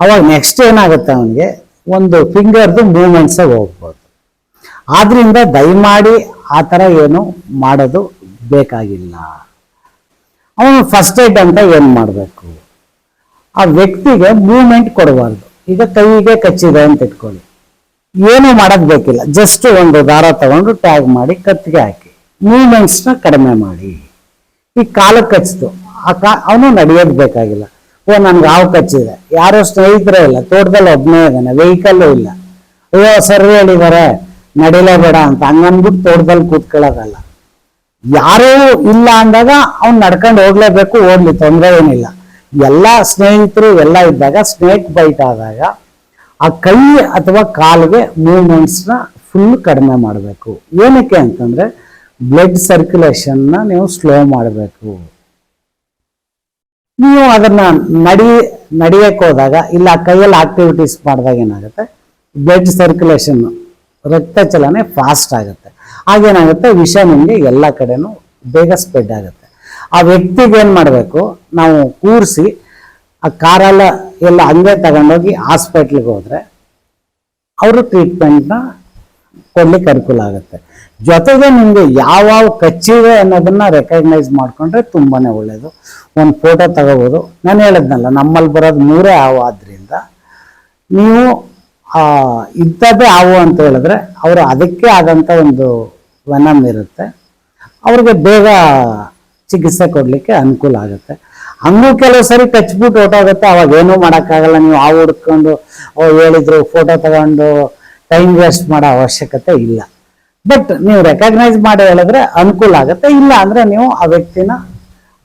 ಅವಾಗ ನೆಕ್ಸ್ಟ್ ಏನಾಗುತ್ತೆ, ಅವನಿಗೆ ಒಂದು ಫಿಂಗರ್ದು ಮೂವ್ಮೆಂಟ್ಸ್ ಹೋಗ್ಬೋದು. ಆದ್ರಿಂದ ದಯಮಾಡಿ ಆ ಥರ ಏನು ಮಾಡೋದು ಬೇಕಾಗಿಲ್ಲ. ಅವನು ಫಸ್ಟ್ ಏಡ್ ಅಂತ ಏನು ಮಾಡಬೇಕು, ಆ ವ್ಯಕ್ತಿಗೆ ಮೂವ್ಮೆಂಟ್ ಕೊಡಬಾರ್ದು. ಈಗ ಕೈಗೆ ಕಚ್ಚಿದೆ ಅಂತ ಇಟ್ಕೊಳ್ಳಿ, ಏನು ಮಾಡೋದು ಬೇಕಿಲ್ಲ, ಜಸ್ಟ್ ಒಂದು ದಾರ ತಗೊಂಡು ಟ್ಯಾಗ್ ಮಾಡಿ ಕತ್ತಿಗೆ ಹಾಕಿ ಮೂವ್ಮೆಂಟ್ಸ್ನ ಕಡಿಮೆ ಮಾಡಿ. ಈ ಕಾಲಕ್ಕೆ ಕಚ್ಚಿತು, ಅವನು ನಡೆಯೋದು ಬೇಕಾಗಿಲ್ಲ. ನನ್ಗೆ ಹಾವು ಕಚ್ಚಿದೆ, ಯಾರೋ ಸ್ನೇಹಿತರೇ ಇಲ್ಲ, ತೋಟದಲ್ಲಿ ಒಬ್ಬನೇ ಇದ್ದಾನೆ, ವೆಹಿಕಲ್ಲು ಇಲ್ಲ, ಅಯ್ಯೋ ಸರ್ ಹೇಳಿದ್ದಾರೆ ನಡಿಲೇಬೇಡ ಅಂತ ಹಂಗನ್ಬಿಟ್ಟು ತೋಟದಲ್ಲಿ ಕೂತ್ಕೊಳ್ಳೋದಲ್ಲ. ಯಾರೂ ಇಲ್ಲ ಅಂದಾಗ ಅವ್ನು ನಡ್ಕೊಂಡು ಹೋಗ್ಲೇಬೇಕು, ಓಡ್ಲಿ, ತೊಂದರೆ ಏನಿಲ್ಲ. ಎಲ್ಲ ಸ್ನೇಹಿತರು ಎಲ್ಲ ಇದ್ದಾಗ, ಸ್ನೇಕ್ ಬೈಟ್ ಆದಾಗ ಆ ಕೈ ಅಥವಾ ಕಾಲಿಗೆ ಮೂವ್ಮೆಂಟ್ಸ್ನ ಫುಲ್ ಕಡಿಮೆ ಮಾಡಬೇಕು. ಏನಕ್ಕೆ ಅಂತಂದ್ರೆ, ಬ್ಲಡ್ ಸರ್ಕ್ಯುಲೇಷನ್ನ ನೀವು ಸ್ಲೋ ಮಾಡಬೇಕು. ನೀವು ಅದನ್ನ ನಡೆಯಕ್ಕೆ ಹೋದಾಗ, ಇಲ್ಲ ಕೈಯಲ್ಲಿ ಆಕ್ಟಿವಿಟೀಸ್ ಮಾಡಿದಾಗ ಏನಾಗುತ್ತೆ, ಬ್ಲಡ್ ಸರ್ಕ್ಯುಲೇಷನ್ ರಕ್ತ ಚಲನೆ ಫಾಸ್ಟ್ ಆಗುತ್ತೆ. ಆಗೇನಾಗುತ್ತೆ, ವಿಷ ನಿಮಗೆ ಎಲ್ಲ ಕಡೆನೂ ಬೇಗ ಸ್ಪ್ರೆಡ್ ಆಗುತ್ತೆ. ಆ ವ್ಯಕ್ತಿಗೆ ಏನ್ ಮಾಡಬೇಕು, ನಾವು ಕೂರಿಸಿ ಆ ಕಾರೆಲ್ಲ ಎಲ್ಲ ಹಂಗೆ ತಗೊಂಡೋಗಿ ಹಾಸ್ಪಿಟ್ಲಿಗೆ ಹೋದ್ರೆ ಅವರು ಟ್ರೀಟ್ಮೆಂಟ್ನ ಕೊಡ್ಲಿಕ್ಕೆ ಅನುಕೂಲ ಆಗುತ್ತೆ. ಜೊತೆಗೆ ನಿಮಗೆ ಯಾವ್ಯಾವ ಕಚ್ಚಿವೆ ಅನ್ನೋದನ್ನ ರೆಕಗ್ನೈಸ್ ಮಾಡ್ಕೊಂಡ್ರೆ ತುಂಬಾನೇ ಒಳ್ಳೇದು. ಒಂದು ಫೋಟೋ ತಗೋಬಹುದು. ನಾನು ಹೇಳಿದ್ನಲ್ಲ, ನಮ್ಮಲ್ಲಿ ಬರೋದು 3 ಹಾವು ಆದ್ರಿಂದ ನೀವು ಇಂಥದ್ದೇ ಹಾವು ಅಂತ ಹೇಳಿದ್ರೆ ಅವರು ಅದಕ್ಕೆ ಆದಂತ ಒಂದು ವೆನಮ್ ಇರುತ್ತೆ, ಅವ್ರಿಗೆ ಬೇಗ ಚಿಕಿತ್ಸೆ ಕೊಡ್ಲಿಕ್ಕೆ ಅನುಕೂಲ ಆಗುತ್ತೆ. ಹಂಗೂ ಕೆಲವು ಸರಿ ಕಚ್ಬಿಟ್ಟು ಹೊಟ್ಟೋಗುತ್ತೆ, ಅವಾಗ ಏನೂ ಮಾಡೋಕ್ಕಾಗಲ್ಲ. ನೀವು ಹಾವು ಹುಡ್ಕೊಂಡು ಹೇಳಿದ್ರು ಫೋಟೋ ತಗೊಂಡು ಟೈಮ್ ವೇಸ್ಟ್ ಮಾಡೋ ಅವಶ್ಯಕತೆ ಇಲ್ಲ. ಬಟ್ ನೀವು ರೆಕಗ್ನೈಸ್ ಮಾಡಿ ಹೇಳಿದ್ರೆ ಅನುಕೂಲ ಆಗುತ್ತೆ. ಇಲ್ಲ ಅಂದ್ರೆ ನೀವು ಆ ವ್ಯಕ್ತಿನ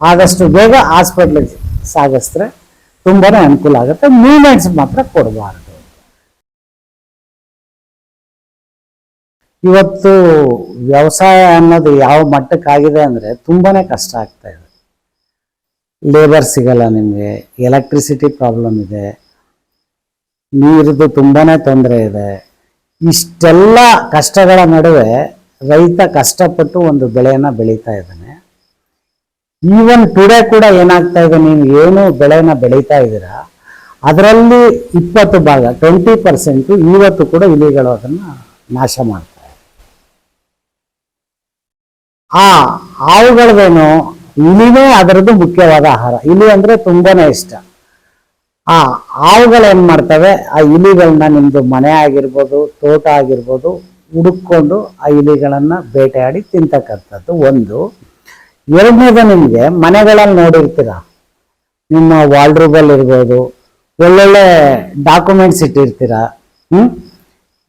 ಆದಷ್ಟು ಬೇಗ ಹಾಸ್ಪಿಟ್ಲಿಗೆ ಸಾಗಿಸಿದ್ರೆ ತುಂಬಾನೇ ಅನುಕೂಲ ಆಗುತ್ತೆ. ಮೂವ್ಮೆಂಟ್ಸ್ ಮಾತ್ರ ಕೊಡಬಾರ್ದು. ಇವತ್ತು ವ್ಯವಸಾಯ ಅನ್ನೋದು ಯಾವ ಮಟ್ಟಕ್ಕಾಗಿದೆ ಅಂದ್ರೆ ತುಂಬಾನೇ ಕಷ್ಟ ಆಗ್ತಾ ಇದೆ. ಲೇಬರ್ ಸಿಗಲ್ಲ ನಿಮಗೆ, ಎಲೆಕ್ಟ್ರಿಸಿಟಿ ಪ್ರಾಬ್ಲಮ್ ಇದೆ, ನೀರಿದು ತುಂಬಾನೇ ತೊಂದರೆ ಇದೆ. ಇಷ್ಟೆಲ್ಲ ಕಷ್ಟಗಳ ನಡುವೆ ರೈತ ಕಷ್ಟಪಟ್ಟು ಒಂದು ಬೆಳೆಯನ್ನ ಬೆಳೀತಾ ಇದ್ದಾನೆ. ಈವನ್ ಟುಡೇ ಕೂಡ ಏನಾಗ್ತಾ ಇದೆ, ನೀವು ಏನು ಬೆಳೆನ ಬೆಳೀತಾ ಇದ್ದೀರಾ ಅದರಲ್ಲಿ 20 ಭಾಗ 20% ಇವತ್ತು ಕೂಡ ಇಲಿಗಳು ಅದನ್ನ ನಾಶ ಮಾಡ್ತಾರೆ. ಆ ಹಾವುಗಳದೇನು, ಇಲಿನೇ ಅದರದ್ದು ಮುಖ್ಯವಾದ ಆಹಾರ. ಇಲಿ ಅಂದ್ರೆ ತುಂಬಾನೇ ಇಷ್ಟ. ಆ ಹಾವುಗಳು ಏನ್ ಮಾಡ್ತವೆ, ಆ ಇಲಿಗಳನ್ನ ನಿಮ್ದು ಮನೆ ಆಗಿರ್ಬೋದು, ತೋಟ ಆಗಿರ್ಬೋದು, ಹುಡುಕೊಂಡು ಆ ಇಲಿಗಳನ್ನ ಬೇಟೆಯಾಡಿ ತಿಂತಕ್ಕಂಥದ್ದು ಒಂದು. ಎರಡನೇದು, ನಿಮ್ಗೆ ಮನೆಗಳಲ್ಲಿ ನೋಡಿರ್ತೀರ, ನಿಮ್ಮ ವಾರ್ಡ್ರೋಬಲ್ ಇರ್ಬೋದು, ಒಳ್ಳೊಳ್ಳೆ ಡಾಕ್ಯುಮೆಂಟ್ಸ್ ಇಟ್ಟಿರ್ತೀರ,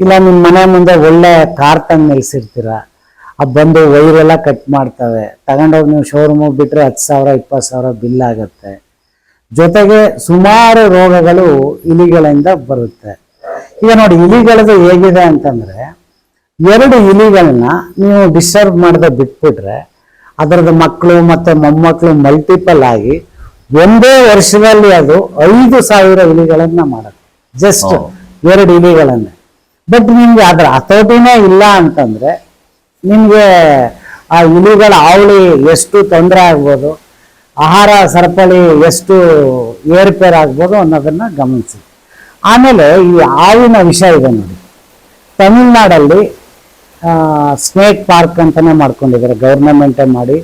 ಇಲ್ಲ ನಿಮ್ಮ ಮನೆ ಮುಂದೆ ಒಳ್ಳೆ ಕಾರ್ ತಂದು ನಿಲ್ಸಿರ್ತೀರ, ಆ ಬಂದು ವೈರೆಲ್ಲ ಕಟ್ ಮಾಡ್ತವೆ, ತಗೊಂಡೋಗಿ ನೀವು ಶೋರೂಮಿಗೆ ಬಿಟ್ರೆ 10,000 20,000 ಬಿಲ್ ಆಗುತ್ತೆ. ಜೊತೆಗೆ ಸುಮಾರು ರೋಗಗಳು ಇಲಿಗಳಿಂದ ಬರುತ್ತೆ. ಈಗ ನೋಡಿ, ಇಲಿಗಳದು ಹೇಗಿದೆ ಅಂತಂದ್ರೆ, 2 ಇಲಿಗಳನ್ನ ನೀವು ಡಿಸ್ಟರ್ಬ್ ಮಾಡದೆ ಬಿಟ್ಬಿಟ್ರೆ ಅದರದ್ದು ಮಕ್ಕಳು ಮತ್ತೆ ಮೊಮ್ಮಕ್ಕಳು ಮಲ್ಟಿಪಲ್ ಆಗಿ ಒಂದೇ ವರ್ಷದಲ್ಲಿ ಅದು 5,000 ಇಲಿಗಳನ್ನ ಮಾಡುತ್ತೆ, ಜಸ್ಟ್ 2 ಇಲಿಗಳನ್ನೇ. ಬಟ್ ನಿಮ್ಗೆ ಅದರ ಹತೋಟಿನೇ ಇಲ್ಲ ಅಂತಂದ್ರೆ ನಿಮ್ಗೆ ಆ ಇಲಿಗಳ ಹಾವಳಿ ಎಷ್ಟು ತೊಂದರೆ ಆಗ್ಬೋದು, ಆಹಾರ ಸರಪಳಿ ಎಷ್ಟು ಏರುಪೇರು ಆಗ್ಬೋದು ಅನ್ನೋದನ್ನ ಗಮನಿಸಿ. ಆಮೇಲೆ ಈ ಹಾವಿನ ವಿಷ ಇದೆ ನೋಡಿ, ತಮಿಳ್ನಾಡಲ್ಲಿ ಸ್ನೇಕ್ ಪಾರ್ಕ್ ಅಂತಾನೆ ಮಾಡ್ಕೊಂಡಿದ್ದಾರೆ, ಗೌರ್ನಮೆಂಟೇ ಮಾಡಿ.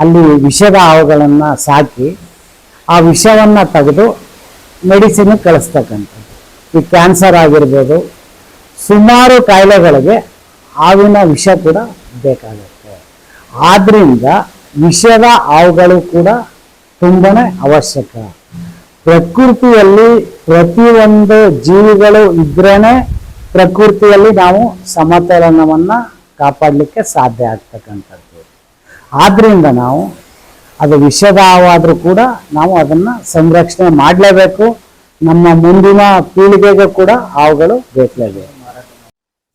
ಅಲ್ಲಿ ವಿಷದ ಹಾವುಗಳನ್ನ ಸಾಕಿ ಆ ವಿಷವನ್ನ ತೆಗೆದು ಮೆಡಿಸಿನ್ ಕಳಿಸ್ತಕ್ಕಂಥದ್ದು. ಈ ಕ್ಯಾನ್ಸರ್ ಆಗಿರ್ಬೋದು, ಸುಮಾರು ಕಾಯಿಲೆಗಳಿಗೆ ಹಾವಿನ ವಿಷ ಕೂಡ ಬೇಕಾಗುತ್ತೆ. ಆದ್ರಿಂದ ವಿಷದ ಹಾವುಗಳು ಕೂಡ ತುಂಬಾನೇ ಅವಶ್ಯಕ. ಪ್ರಕೃತಿಯಲ್ಲಿ ಪ್ರತಿಯೊಂದು ಜೀವಿಗಳು ಇದ್ರೇನೆ ಪ್ರಕೃತಿಯಲ್ಲಿ ನಾವು ಸಮತೋಲನವನ್ನ ಕಾಪಾಡಲಿಕ್ಕೆ ಸಾಧ್ಯ ಆಗ್ತಕ್ಕಂಥದ್ದು. ಆದ್ರಿಂದ ನಾವು ಅದು ವಿಷದ ಹಾವಾದ್ರೂ ಕೂಡ ನಾವು ಅದನ್ನ ಸಂರಕ್ಷಣೆ ಮಾಡಲೇಬೇಕು. ನಮ್ಮ ಮುಂದಿನ ಪೀಳಿಗೆಗೂ ಕೂಡ ಹಾವುಗಳು ಬೇಕಲೇಬೇಕು.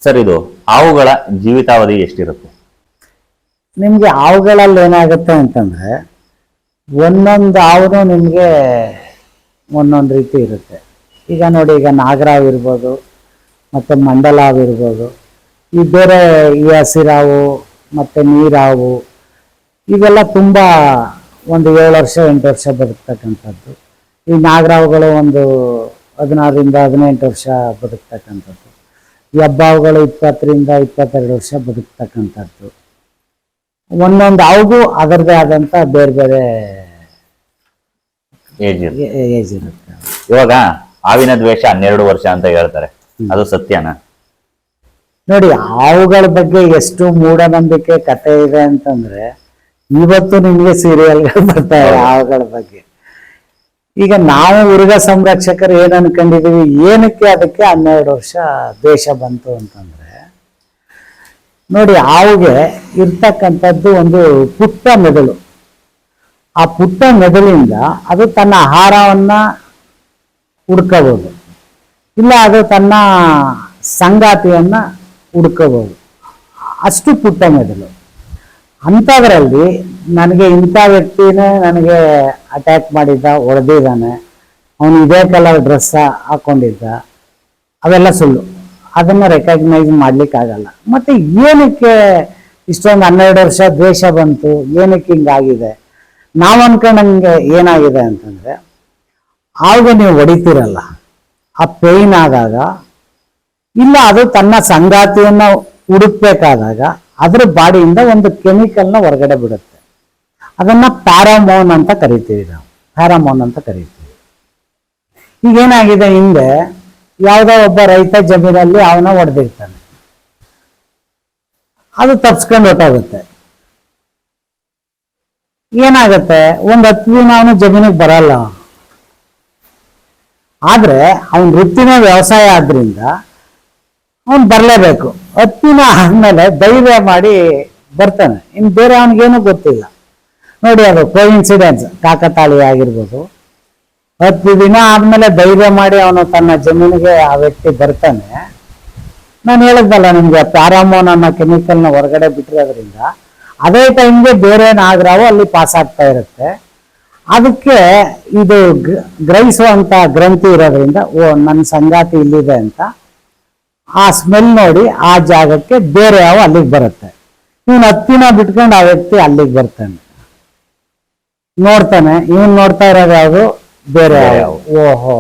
ಸರ್, ಇದು ಹಾವುಗಳ ಜೀವಿತಾವಧಿ ಎಷ್ಟಿರುತ್ತೆ?
ನಿಮ್ಗೆ ಹಾವುಗಳಲ್ಲಿ ಏನಾಗುತ್ತೆ ಅಂತಂದ್ರೆ, ಒಂದೊಂದು ಹಾವು ನಿಮ್ಗೆ ಒಂದೊಂದು ರೀತಿ ಇರುತ್ತೆ. ಈಗ ನೋಡಿ, ಈಗ ನಾಗರಾವ್ ಇರ್ಬೋದು, ಮತ್ತೆ ಮಂಡಲ ಹಾವು ಇರ್ಬೋದು, ಈ ಬೇರೆ ಈ ಹಸಿರಾವು ಮತ್ತೆ ನೀರಾವು, ಇವೆಲ್ಲ ತುಂಬಾ ಒಂದು 7 ವರ್ಷ 8 ವರ್ಷ ಬದುಕ್ತಕ್ಕಂಥದ್ದು. ಈ ನಾಗರಾವುಗಳು ಒಂದು 16ರಿಂದ 18 ವರ್ಷ ಬದುಕ್ತಕ್ಕಂಥದ್ದು. ಈ ಹಬ್ಬಾವುಗಳು 20ರಿಂದ 22 ವರ್ಷ ಬದುಕ್ತಕ್ಕಂಥದ್ದು. ಒಂದೊಂದು ಹಾವುಗೂ ಅದರದೇ ಆದಂತ ಬೇರೆ ಬೇರೆ
ಏಜ್
ಇರುತ್ತೆ.
ಇವಾಗ ಹಾವಿನ ದ್ವೇಷ 12 ವರ್ಷ ಅಂತ ಹೇಳ್ತಾರೆ, ಅದು ಸತ್ಯನಾ?
ನೋಡಿ, ಹಾವುಗಳ ಬಗ್ಗೆ ಎಷ್ಟು ಮೂಢನಂಬಿಕೆ ಕಥೆ ಇದೆ ಅಂತಂದ್ರೆ, ಇವತ್ತು ನಿಮ್ಗೆ ಸೀರಿಯಲ್ಗಳು ಬರ್ತಾ ಇದೆ ಹಾವುಗಳ ಬಗ್ಗೆ. ಈಗ ನಾವು ಉರುಗ ಸಂರಕ್ಷಕರು ಏನ್ ಅನ್ಕೊಂಡಿದೀವಿ, ಏನಕ್ಕೆ ಅದಕ್ಕೆ 12 ವರ್ಷ ದ್ವೇಷ ಬಂತು ಅಂತಂದ್ರೆ, ನೋಡಿ, ಹಾವುಗೆ ಇರ್ತಕ್ಕಂಥದ್ದು ಒಂದು ಪುಟ್ಟ ಮೆದುಳು. ಆ ಪುಟ್ಟ ಮೆದುಳಿಂದ ಅದು ತನ್ನ ಆಹಾರವನ್ನ ಹುಡ್ಕೋಬಹುದು, ಇಲ್ಲ ಅದು ತನ್ನ ಸಂಗಾತಿಯನ್ನ ಹುಡ್ಕೋಬಹುದು. ಅಷ್ಟು ಪುಟ್ಟ ಮೆದುಳು. ಅಂಥದ್ರಲ್ಲಿ ನನಗೆ ಇಂಥ ವ್ಯಕ್ತಿನೇ ನನಗೆ ಅಟ್ಯಾಕ್ ಮಾಡಿದ್ದ, ಹೊಡೆದಿದ್ದಾನೆ, ಅವನು ಇದೇ ಕಲರ್ ಡ್ರೆಸ್ ಹಾಕೊಂಡಿದ್ದ, ಅವೆಲ್ಲ ಸುಳ್ಳು. ಅದನ್ನ ರೆಕಗ್ನೈಸ್ ಮಾಡ್ಲಿಕ್ಕೆ ಆಗಲ್ಲ. ಮತ್ತೆ ಏನಕ್ಕೆ ಇಷ್ಟೊಂದು 12 ವರ್ಷ ದ್ವೇಷ ಬಂತು, ಏನಕ್ಕೆ ಹಿಂಗಾಗಿದೆ? ನಾವು ಅನ್ಕೊಂಡಂಗೆ ಏನಾಗಿದೆ ಅಂತಂದ್ರೆ, ಆವಾಗ ನೀವು ಹೊಡಿತೀರಲ್ಲ, ಆ ಪೇಯ್ನ್ ಆದಾಗ, ಇಲ್ಲ ಅದು ತನ್ನ ಸಂಗಾತಿಯನ್ನ ಹುಡುಕ್ಬೇಕಾದಾಗ ಅದ್ರ ಬಾಡಿಯಿಂದ ಒಂದು ಕೆಮಿಕಲ್ನ ಹೊರಗಡೆ ಬಿಡುತ್ತೆ. ಅದನ್ನ ಪ್ಯಾರಾಮೋನ್ ಅಂತ ಕರಿತೀವಿ ನಾವು, ಪ್ಯಾರಾಮೋನ್ ಅಂತ ಕರಿತೀವಿ. ಈಗೇನಾಗಿದೆ, ಹಿಂದೆ ಯಾವುದೋ ಒಬ್ಬ ರೈತ ಜಮೀನಲ್ಲಿ ಅವನ ಹೊಡೆದಿರ್ತಾನೆ, ಅದು ತಪ್ಸ್ಕೊಂಡು ಹೊಟ್ಟೋಗುತ್ತೆ. ಏನಾಗತ್ತೆ, ಒಂದು 10 ದಿನ ಅವನು ಜಮೀನಿಗೆ ಬರಲ್ಲ. ಆದ್ರೆ ಅವನ ವೃತ್ತಿನೇ ವ್ಯವಸಾಯ ಆದ್ರಿಂದ ಅವನು ಬರಲೇಬೇಕು. 10 ದಿನ ಆದ್ಮೇಲೆ ಧೈರ್ಯ ಮಾಡಿ ಬರ್ತಾನೆ. ಇನ್ನು ಬೇರೆ ಅವನಿಗೇನು ಗೊತ್ತಿಲ್ಲ. ನೋಡಿ, ಅದು ಕೋಇನ್ಸಿಡೆನ್ಸ್, ಕಾಕತಾಳೀಯ ಆಗಿರ್ಬೋದು. 10 ದಿನ ಆದ್ಮೇಲೆ ಧೈರ್ಯ ಮಾಡಿ ಅವನು ತನ್ನ ಜಮೀನಿಗೆ ಆ ವ್ಯಕ್ತಿ ಬರ್ತಾನೆ. ನಾನು ಹೇಳಿದ್ನಲ್ಲ ನಿಮ್ಗೆ, ಪ್ಯಾರಾಮೋನ್ ಅನ್ನೋ ಕೆಮಿಕಲ್ನ ಹೊರಗಡೆ ಬಿಟ್ಟಿರೋದ್ರಿಂದ ಅದೇ ಟೈಮ್ಗೆ ಬೇರೆ ನಾಗರಾವು ಅಲ್ಲಿ ಪಾಸ್ ಆಗ್ತಾ ಇರುತ್ತೆ. ಅದಕ್ಕೆ ಇದು ಗ್ರಹಿಸುವಂತ ಗ್ರಂಥಿ ಇರೋದ್ರಿಂದ, ಓ ನನ್ನ ಸಂಗಾತಿ ಇಲ್ಲಿದೆ ಅಂತ ಆ ಸ್ಮೆಲ್ ನೋಡಿ ಆ ಜಾಗಕ್ಕೆ ಬೇರೆ ಯಾವ ಅಲ್ಲಿಗೆ ಬರುತ್ತೆ. ಇವನು 10 ದಿನ ಬಿಟ್ಕೊಂಡು ಆ ವ್ಯಕ್ತಿ ಅಲ್ಲಿಗೆ ಬರ್ತಾನೆ, ನೋಡ್ತಾನೆ. ಇವನ್ ನೋಡ್ತಾ ಇರೋದು ಯಾವುದು, ಬೇರೆ ಯಾವ. ಓಹೋ,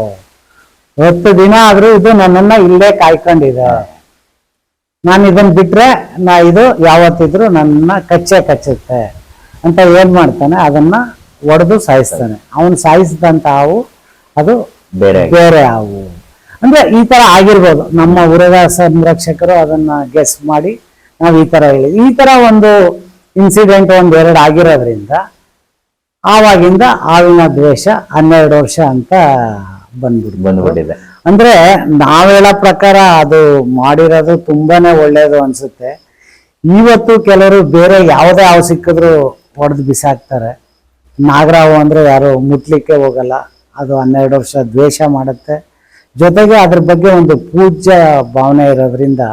10 ದಿನ ಆದ್ರೂ ಇದು ನನ್ನನ್ನ ಇಲ್ಲೇ ಕಾಯ್ಕೊಂಡಿದೆ, ನಾನು ಇದನ್ನ ಬಿಟ್ರೆ ಇದು ಯಾವತ್ತಿದ್ರು ನನ್ನ ಕಚ್ಚುತ್ತೆ ಅಂತ ಏನ್ ಮಾಡ್ತಾನೆ, ಅದನ್ನ ಒಡೆದು ಸಾಯಿಸ್ತಾನೆ. ಅವನು ಸಾಯಿಸಿದಂತ ಹಾವು ಅದು ಬೇರೆ ಹಾವು. ಅಂದ್ರೆ ಈ ತರ ಆಗಿರ್ಬೋದು. ನಮ್ಮ ಉರಗ ಸಂರಕ್ಷಕರು ಅದನ್ನ ಗೆಸ್ ಮಾಡಿ ನಾವು ಈ ತರ ಹೇಳಿ, ಈ ತರ ಒಂದು ಇನ್ಸಿಡೆಂಟ್ 1-2 ಆಗಿರೋದ್ರಿಂದ ಆವಾಗಿಂದ ಹಾವಿನ ದ್ವೇಷ 12 ವರ್ಷ ಅಂತ ಬಂದ್ಬಿಟ್ಟಿದೆ. ಅಂದ್ರೆ ನಾವ್ ಹೇಳೋ ಪ್ರಕಾರ ಅದು ಮಾಡಿರೋದು ತುಂಬಾನೇ ಒಳ್ಳೇದು ಅನ್ಸುತ್ತೆ. ಇವತ್ತು ಕೆಲವರು ಬೇರೆ ಯಾವುದೇ ಹಾವು ಸಿಕ್ಕಿದ್ರು ಹೊಡೆದು ಬಿಸಾಕ್ತಾರೆ. ನಾಗರಾವು ಅಂದ್ರೆ ಯಾರು ಮುಟ್ಲಿಕ್ಕೆ ಹೋಗಲ್ಲ, ಅದು 12 ವರ್ಷ ದ್ವೇಷ ಮಾಡುತ್ತೆ. ಜೊತೆಗೆ ಅದ್ರ ಬಗ್ಗೆ ಒಂದು ಪೂಜ್ಯ ಭಾವನೆ ಇರೋದ್ರಿಂದ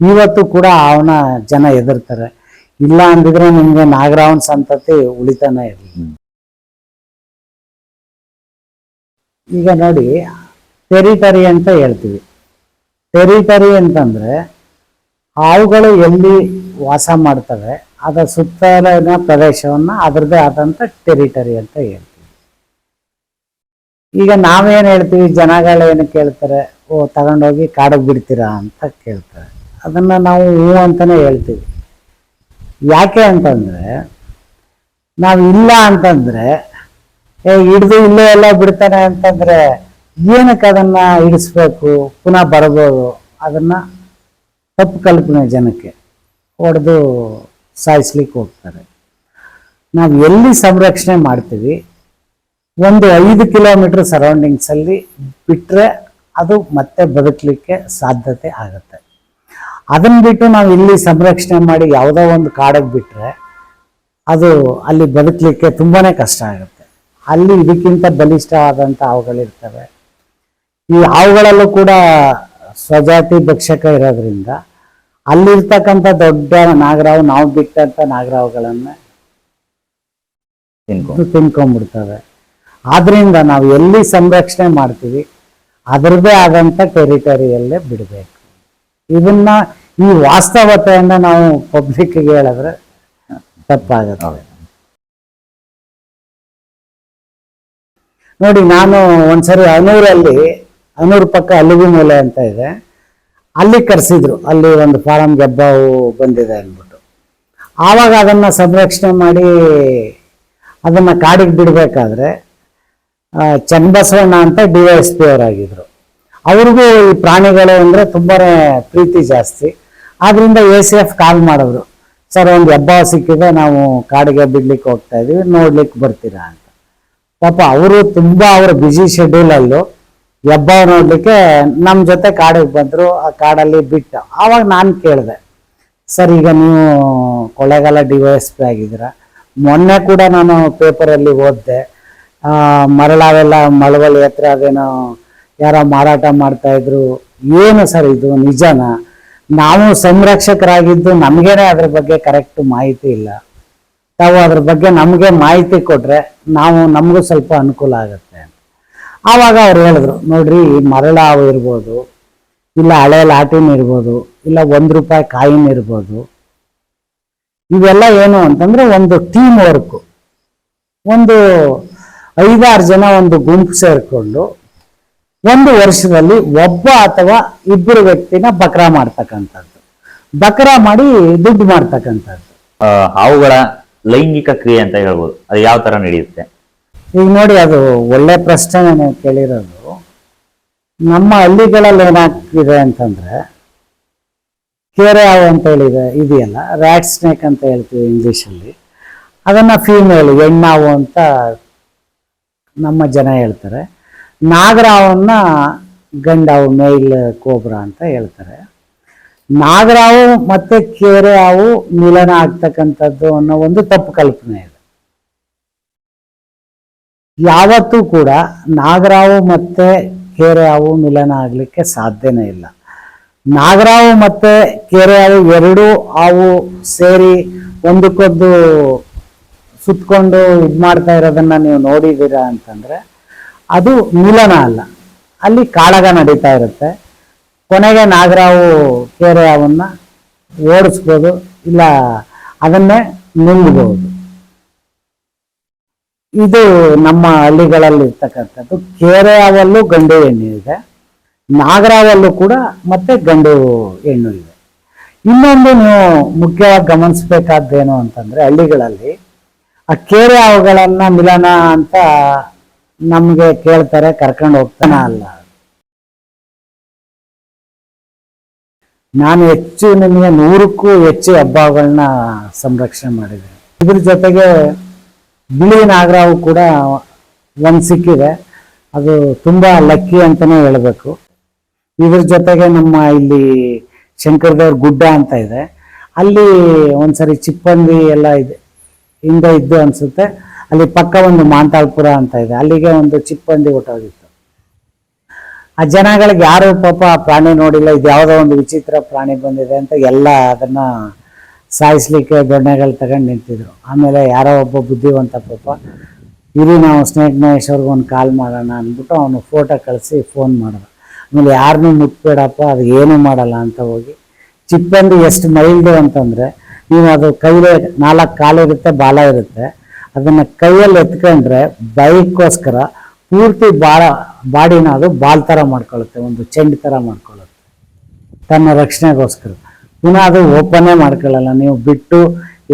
ಇವತ್ತು ಕೂಡ ಅವನ ಜನ ಎದುರ್ತಾರೆ. ಇಲ್ಲ ಅಂದಿದ್ರೆ ನಿಮ್ಗೆ ನಾಗರಾವನ್ ಸಂತತಿ ಉಳಿತಾನೆ ಇರಲಿ. ಈಗ ನೋಡಿ, ಟೆರಿಟರಿ ಅಂತ ಹೇಳ್ತೀವಿ. ಟೆರಿಟರಿ ಅಂತಂದ್ರೆ ಹಾವುಗಳು ಎಲ್ಲಿ ವಾಸ ಮಾಡ್ತವೆ ಅದರ ಸುತ್ತಲಿನ ಪ್ರದೇಶವನ್ನ ಅದರದೇ ಆದಂತ ಟೆರಿಟರಿ ಅಂತ ಹೇಳ್ತೀವಿ. ಈಗ ನಾವೇನ್ ಹೇಳ್ತೀವಿ, ಜನಗಳೇನು ಕೇಳ್ತಾರೆ, ಓ ತಗೊಂಡೋಗಿ ಕಾಡಿಗೆ ಬಿಡ್ತೀರಾ ಅಂತ ಕೇಳ್ತಾರೆ. ಅದನ್ನ ನಾವು ಹೂ ಅಂತಾನೆ ಹೇಳ್ತೀವಿ. ಯಾಕೆ ಅಂತಂದ್ರೆ ನಾವು ಇಲ್ಲ ಅಂತಂದ್ರೆ ಹಿಡ್ದು ಇಲ್ಲೇ ಎಲ್ಲ ಬಿಡ್ತಾನೆ ಅಂತಂದ್ರೆ ಏನಕ್ಕೆ ಅದನ್ನ ಹಿಡಿಸ್ಬೇಕು, ಪುನಃ ಬರ್ಬೋದು. ಅದನ್ನ ತಪ್ಪು ಕಲ್ಪನೆ, ಜನಕ್ಕೆ ಹೊಡೆದು ಸಾಯಿಸ್ಲಿಕ್ಕೆ ಹೋಗ್ತಾರೆ. ನಾವು ಎಲ್ಲಿ ಸಂರಕ್ಷಣೆ ಮಾಡ್ತೀವಿ ಒಂದು 5 ಕಿಲೋಮೀಟರ್ ಸರೌಂಡಿಂಗ್ಸ್ ಅಲ್ಲಿ ಬಿಟ್ರೆ ಅದು ಮತ್ತೆ ಬದುಕಲಿಕ್ಕೆ ಸಾಧ್ಯತೆ ಆಗುತ್ತೆ. ಅದನ್ನ ಬಿಟ್ಟು ನಾವು ಇಲ್ಲಿ ಸಂರಕ್ಷಣೆ ಮಾಡಿ ಯಾವುದೋ ಒಂದು ಕಾಡಿಗೆ ಬಿಟ್ರೆ ಅದು ಅಲ್ಲಿ ಬದುಕಲಿಕ್ಕೆ ತುಂಬಾನೇ ಕಷ್ಟ ಆಗುತ್ತೆ. ಅಲ್ಲಿ ಇದಕ್ಕಿಂತ ಬಲಿಷ್ಠವಾದಂಥ ಹಾವುಗಳಿರ್ತವೆ. ಈ ಹಾವುಗಳಲ್ಲೂ ಕೂಡ ಸ್ವಜಾತಿ ಭಕ್ಷಕ ಇರೋದ್ರಿಂದ ಅಲ್ಲಿರ್ತಕ್ಕಂಥ ದೊಡ್ಡ ನಾಗರಾವು ನಾವು ಬಿಟ್ಟಂತ ನಾಗರಾವುಗಳನ್ನ ತಿನ್ಕೊಂಡ್ಬಿಡ್ತವೆ. ಆದ್ರಿಂದ ನಾವು ಎಲ್ಲಿ ಸಂರಕ್ಷಣೆ ಮಾಡ್ತೀವಿ ಅದರದೇ ಆದಂತ ಟೆರಿಟರಿಯಲ್ಲೇ ಬಿಡಬೇಕು. ಇದನ್ನ ಈ ವಾಸ್ತವತೆಯನ್ನ ನಾವು ಪಬ್ಲಿಕ್ಗೆ ಹೇಳಿದ್ರೆ ತಪ್ಪಾಗುತ್ತೆ. ನೋಡಿ, ನಾನು ಒಂದ್ಸರಿ ಅನೂರು ಪಕ್ಕ ಅಲ್ಲಿಗೂ ಮೂಲೆ ಅಂತ ಇದೆ, ಅಲ್ಲಿ ಕರೆಸಿದ್ರು. ಅಲ್ಲಿ ಒಂದು ಫಾರಂ ಗೆಬ್ಬಾವು ಬಂದಿದೆ ಅಂದ್ಬಿಟ್ಟು ಆವಾಗ ಅದನ್ನ ಸಂರಕ್ಷಣೆ ಮಾಡಿ ಅದನ್ನ ಕಾಡಿಗೆ ಬಿಡ್ಬೇಕಾದ್ರೆ ಚನ್ನಬಸವಣ್ಣ ಅಂತ DYSP ಅವರಾಗಿದ್ರು. ಅವ್ರಿಗೂ ಈ ಪ್ರಾಣಿಗಳು ಅಂದ್ರೆ ತುಂಬಾನೇ ಪ್ರೀತಿ ಜಾಸ್ತಿ. ಆದ್ರಿಂದ ACF ಕಾಲ್ ಮಾಡಿದ್ರು, ಸರ್ ಒಂದು ಹೆಬ್ಬಾವು ಸಿಕ್ಕಿದೆ, ನಾವು ಕಾಡಿಗೆ ಬಿಡ್ಲಿಕ್ಕೆ ಹೋಗ್ತಾ ಇದೀವಿ, ನೋಡ್ಲಿಕ್ಕೆ ಬರ್ತೀರಾ ಅಂತ. ಪಾಪ ಅವರು ತುಂಬಾ ಅವರ ಬ್ಯುಸಿ ಶೆಡ್ಯೂಲಲ್ಲೂ ಹೆಬ್ಬಾವು ನೋಡ್ಲಿಕ್ಕೆ ನಮ್ಮ ಜೊತೆ ಕಾಡಿಗೆ ಬಂದ್ರು. ಆ ಕಾಡಲ್ಲಿ ಬಿಟ್ಟು ಆವಾಗ ನಾನು ಕೇಳಿದೆ, ಸರ್ ಈಗ ನೀವು ಕೊಳ್ಳೇಗಾಲ DYSP ಆಗಿದ್ದೀರಾ, ಮೊನ್ನೆ ಕೂಡ ನಾನು ಪೇಪರಲ್ಲಿ ಓದಿದೆ, ಮರಳಾವೆಲ್ಲ ಮಳವಳ್ಳಿ ಹತ್ರ ಅದೇನೋ ಯಾರೋ ಮಾರಾಟ ಮಾಡ್ತಾ ಇದ್ರು, ಏನು ಸರ್ ಇದು ನಿಜನಾ? ನಾವು ಸಂರಕ್ಷಕರಾಗಿದ್ದು ನಮಗೇನೆ ಅದ್ರ ಬಗ್ಗೆ ಕರೆಕ್ಟ್ ಮಾಹಿತಿ ಇಲ್ಲ. ತಾವು ಅದ್ರ ಬಗ್ಗೆ ನಮಗೆ ಮಾಹಿತಿ ಕೊಟ್ರೆ ನಮಗೂ ಸ್ವಲ್ಪ ಅನುಕೂಲ ಆಗುತ್ತೆ ಅಂತ. ಆವಾಗ ಅವ್ರು ಹೇಳಿದ್ರು, ನೋಡ್ರಿ ಮರಳ ಹಾವು ಇರ್ಬೋದು, ಇಲ್ಲ ಹಳೆ ಲಾಟಿನ್ ಇರ್ಬೋದು, ಇಲ್ಲ ₹1 ಕಾಯಿನ್ ಇರ್ಬೋದು. ಇವೆಲ್ಲ ಏನು ಅಂತಂದ್ರೆ ಒಂದು ಟೀಮ್ ವರ್ಕ್. ಒಂದು 5-6 ಜನ ಒಂದು ಗುಂಪು ಸೇರ್ಕೊಂಡು ಒಂದು ವರ್ಷದಲ್ಲಿ ಒಬ್ಬ ಅಥವಾ ಇಬ್ಬರು ವ್ಯಕ್ತಿನ ಬಕ್ರಾ ಮಾಡ್ತಕ್ಕಂಥದ್ದು, ಬಕ್ರಾ ಮಾಡಿ ದುಡ್ಡು ಮಾಡ್ತಕ್ಕಂಥದ್ದು.
ಹಾವುಗಳ ಲೈಂಗಿಕ ಕ್ರಿಯೆ ಅಂತ ಹೇಳ್ಬೋದು, ಅದು ಯಾವ ತರ ನಡೆಯುತ್ತೆ?
ಈಗ ನೋಡಿ, ಅದು ಒಳ್ಳೆ ಪ್ರಶ್ನೆ ನಾನು ಕೇಳಿರೋದು. ನಮ್ಮ ಹಳ್ಳಿಗಳಲ್ಲಿ ಏನಾಗ್ತಿದೆ ಅಂತಂದ್ರೆ ಕೇರೆ ಹಾವು ಅಂತ ಹೇಳಿದೆ ಇದೆಯಲ್ಲ, ರ್ಯಾಟ್ ಸ್ನೇಕ್ ಅಂತ ಹೇಳ್ತೀವಿ ಇಂಗ್ಲಿಷಲ್ಲಿ, ಅದನ್ನ ಫೀಮೇಲ್ ಹೆಣ್ಣಾವು ಅಂತ ನಮ್ಮ ಜನ ಹೇಳ್ತಾರೆ. ನಾಗರಾವನ್ನ ಗಂಡಾವು ಮೇಲ್ ಕೋಬ್ರಾ ಅಂತ ಹೇಳ್ತಾರೆ. ನಾಗರಾವು ಮತ್ತೆ ಕೇರೆ ಹಾವು ಮಿಲನ ಆಗ್ತಕ್ಕಂಥದ್ದು ಅನ್ನೋ ಒಂದು ತಪ್ಪು ಕಲ್ಪನೆ ಇದೆ. ಯಾವತ್ತೂ ಕೂಡ ನಾಗರಾವು ಮತ್ತೆ ಕೇರೆ ಹಾವು ಮಿಲನ ಆಗ್ಲಿಕ್ಕೆ ಸಾಧ್ಯನೇ ಇಲ್ಲ. ನಾಗರಾವು ಮತ್ತೆ ಕೇರೆ ಹಾವು ಎರಡೂ ಹಾವು ಸೇರಿ ಒಂದಕ್ಕೊಂದು ಸುತ್ಕೊಂಡು ಮಾಡ್ತಾ ಇರೋದನ್ನ ನೀವು ನೋಡಿದ್ದೀರಾ ಅಂತಂದ್ರೆ ಅದು ಮಿಲನ ಅಲ್ಲ, ಅಲ್ಲಿ ಕಾಳಗ ನಡೀತಾ ಇರುತ್ತೆ. ಕೊನೆಗೆ ನಾಗರಾವು ಕೇರೆ ಹಾವನ್ನ ಓಡಿಸ್ಬೋದು, ಇಲ್ಲ ಅದನ್ನೇ ನುಂಗಬಹುದು. ಇದು ನಮ್ಮ ಹಳ್ಳಿಗಳಲ್ಲಿ ಇರ್ತಕ್ಕಂಥದ್ದು. ಕೇರೆ ಹಾವಲ್ಲೂ ಗಂಡು ಹೆಣ್ಣು ಇದೆ, ನಾಗರಾವಲ್ಲೂ ಕೂಡ ಮತ್ತೆ ಗಂಡು ಹೆಣ್ಣು ಇದೆ. ಇನ್ನೊಂದು ನೀವು ಮುಖ್ಯವಾಗಿ ಗಮನಿಸ್ಬೇಕಾದ್ದೇನು ಅಂತಂದ್ರೆ, ಹಳ್ಳಿಗಳಲ್ಲಿ ಆ ಕೇರೆ ಹಾವುಗಳನ್ನ ಮಿಲನ ಅಂತ ನಮ್ಗೆ ಕೇಳ್ತಾರೆ, ಕರ್ಕೊಂಡು ಹೋಗ್ತಾನೆ ಅಲ್ಲ. ನಾನು ನಿಮಗೆ 100ಕ್ಕೂ ಹೆಚ್ಚು ಹೆಬ್ಬಾವುಗಳನ್ನ ಸಂರಕ್ಷಣೆ ಮಾಡಿದ್ದೇನೆ. ಇದ್ರ ಜೊತೆಗೆ ಬಿಳಿ ನಾಗರಾವು ಕೂಡ ಒಂದ್ ಸಿಕ್ಕಿದೆ, ಅದು ತುಂಬಾ ಲಕ್ಕಿ ಅಂತಾನೆ ಹೇಳ್ಬೇಕು. ಇದ್ರ ಜೊತೆಗೆ ನಮ್ಮ ಇಲ್ಲಿ ಶಂಕರದೇವ್ರ ಗುಡ್ಡ ಅಂತ ಇದೆ, ಅಲ್ಲಿ ಒಂದ್ಸರಿ ಚಿಪ್ಪಂದಿ ಎಲ್ಲ ಇದೆ ಹಿಂದೆ ಇದ್ದು ಅನ್ಸುತ್ತೆ, ಅಲ್ಲಿ ಪಕ್ಕ ಒಂದು ಮಾಂತಾಳ್ಪುರ ಅಂತ ಇದೆ, ಅಲ್ಲಿಗೆ ಒಂದು ಚಿಪ್ಪಂದಿ ಹೊಟ್ಟೋಗಿತ್ತು. ಆ ಜನಗಳಿಗೆ ಯಾರು ಪಾಪ ಪ್ರಾಣಿ ನೋಡಿಲ್ಲ, ಇದು ಯಾವುದೋ ಒಂದು ವಿಚಿತ್ರ ಪ್ರಾಣಿ ಬಂದಿದೆ ಅಂತ ಎಲ್ಲ ಅದನ್ನ ಸಾಯಿಸ್ಲಿಕ್ಕೆ ದೊಣ್ಣೆಗಳು ತಗೊಂಡು ನಿಂತಿದ್ರು. ಆಮೇಲೆ ಯಾರೋ ಒಬ್ಬ ಬುದ್ಧಿವಂತ ಪಾಪ ಇರಿ ನಾವು ಸ್ನೇಕ್ ಮಹೇಶ್ವರ್ಗೆ ಒಂದು ಕಾಲ್ ಮಾಡೋಣ ಅಂದ್ಬಿಟ್ಟು ಅವನು ಫೋಟೋ ಕಳಿಸಿ ಫೋನ್ ಮಾಡಿದ. ಆಮೇಲೆ ಯಾರನ್ನೂ ಮುಟ್ಬೇಡಪ್ಪ, ಅದು ಏನೂ ಮಾಡಲ್ಲ ಅಂತ ಹೋಗಿ ಚಿಪ್ಪಂದಿ ಎಷ್ಟು ಮೈಲ್ಡು ಅಂತಂದರೆ, ನೀವು ಅದು ಕೈಲೇ 4 ಕಾಲಿರುತ್ತೆ, ಬಾಲ ಇರುತ್ತೆ, ಅದನ್ನು ಕೈಯಲ್ಲಿ ಎತ್ಕೊಂಡ್ರೆ ಬೈಕ್ಗೋಸ್ಕರ ಪೂರ್ತಿ ಬಾಡಿನ ಅದು ಬಾಲ್ ಥರ ಮಾಡ್ಕೊಳ್ಳುತ್ತೆ, ಒಂದು ಚೆಂಡು ಥರ ಮಾಡ್ಕೊಳ್ಳುತ್ತೆ ತನ್ನ ರಕ್ಷಣೆಗೋಸ್ಕರ. ಪುನಃ ಅದು ಓಪನ್ನೇ ಮಾಡ್ಕೊಳ್ಳಲ್ಲ. ನೀವು ಬಿಟ್ಟು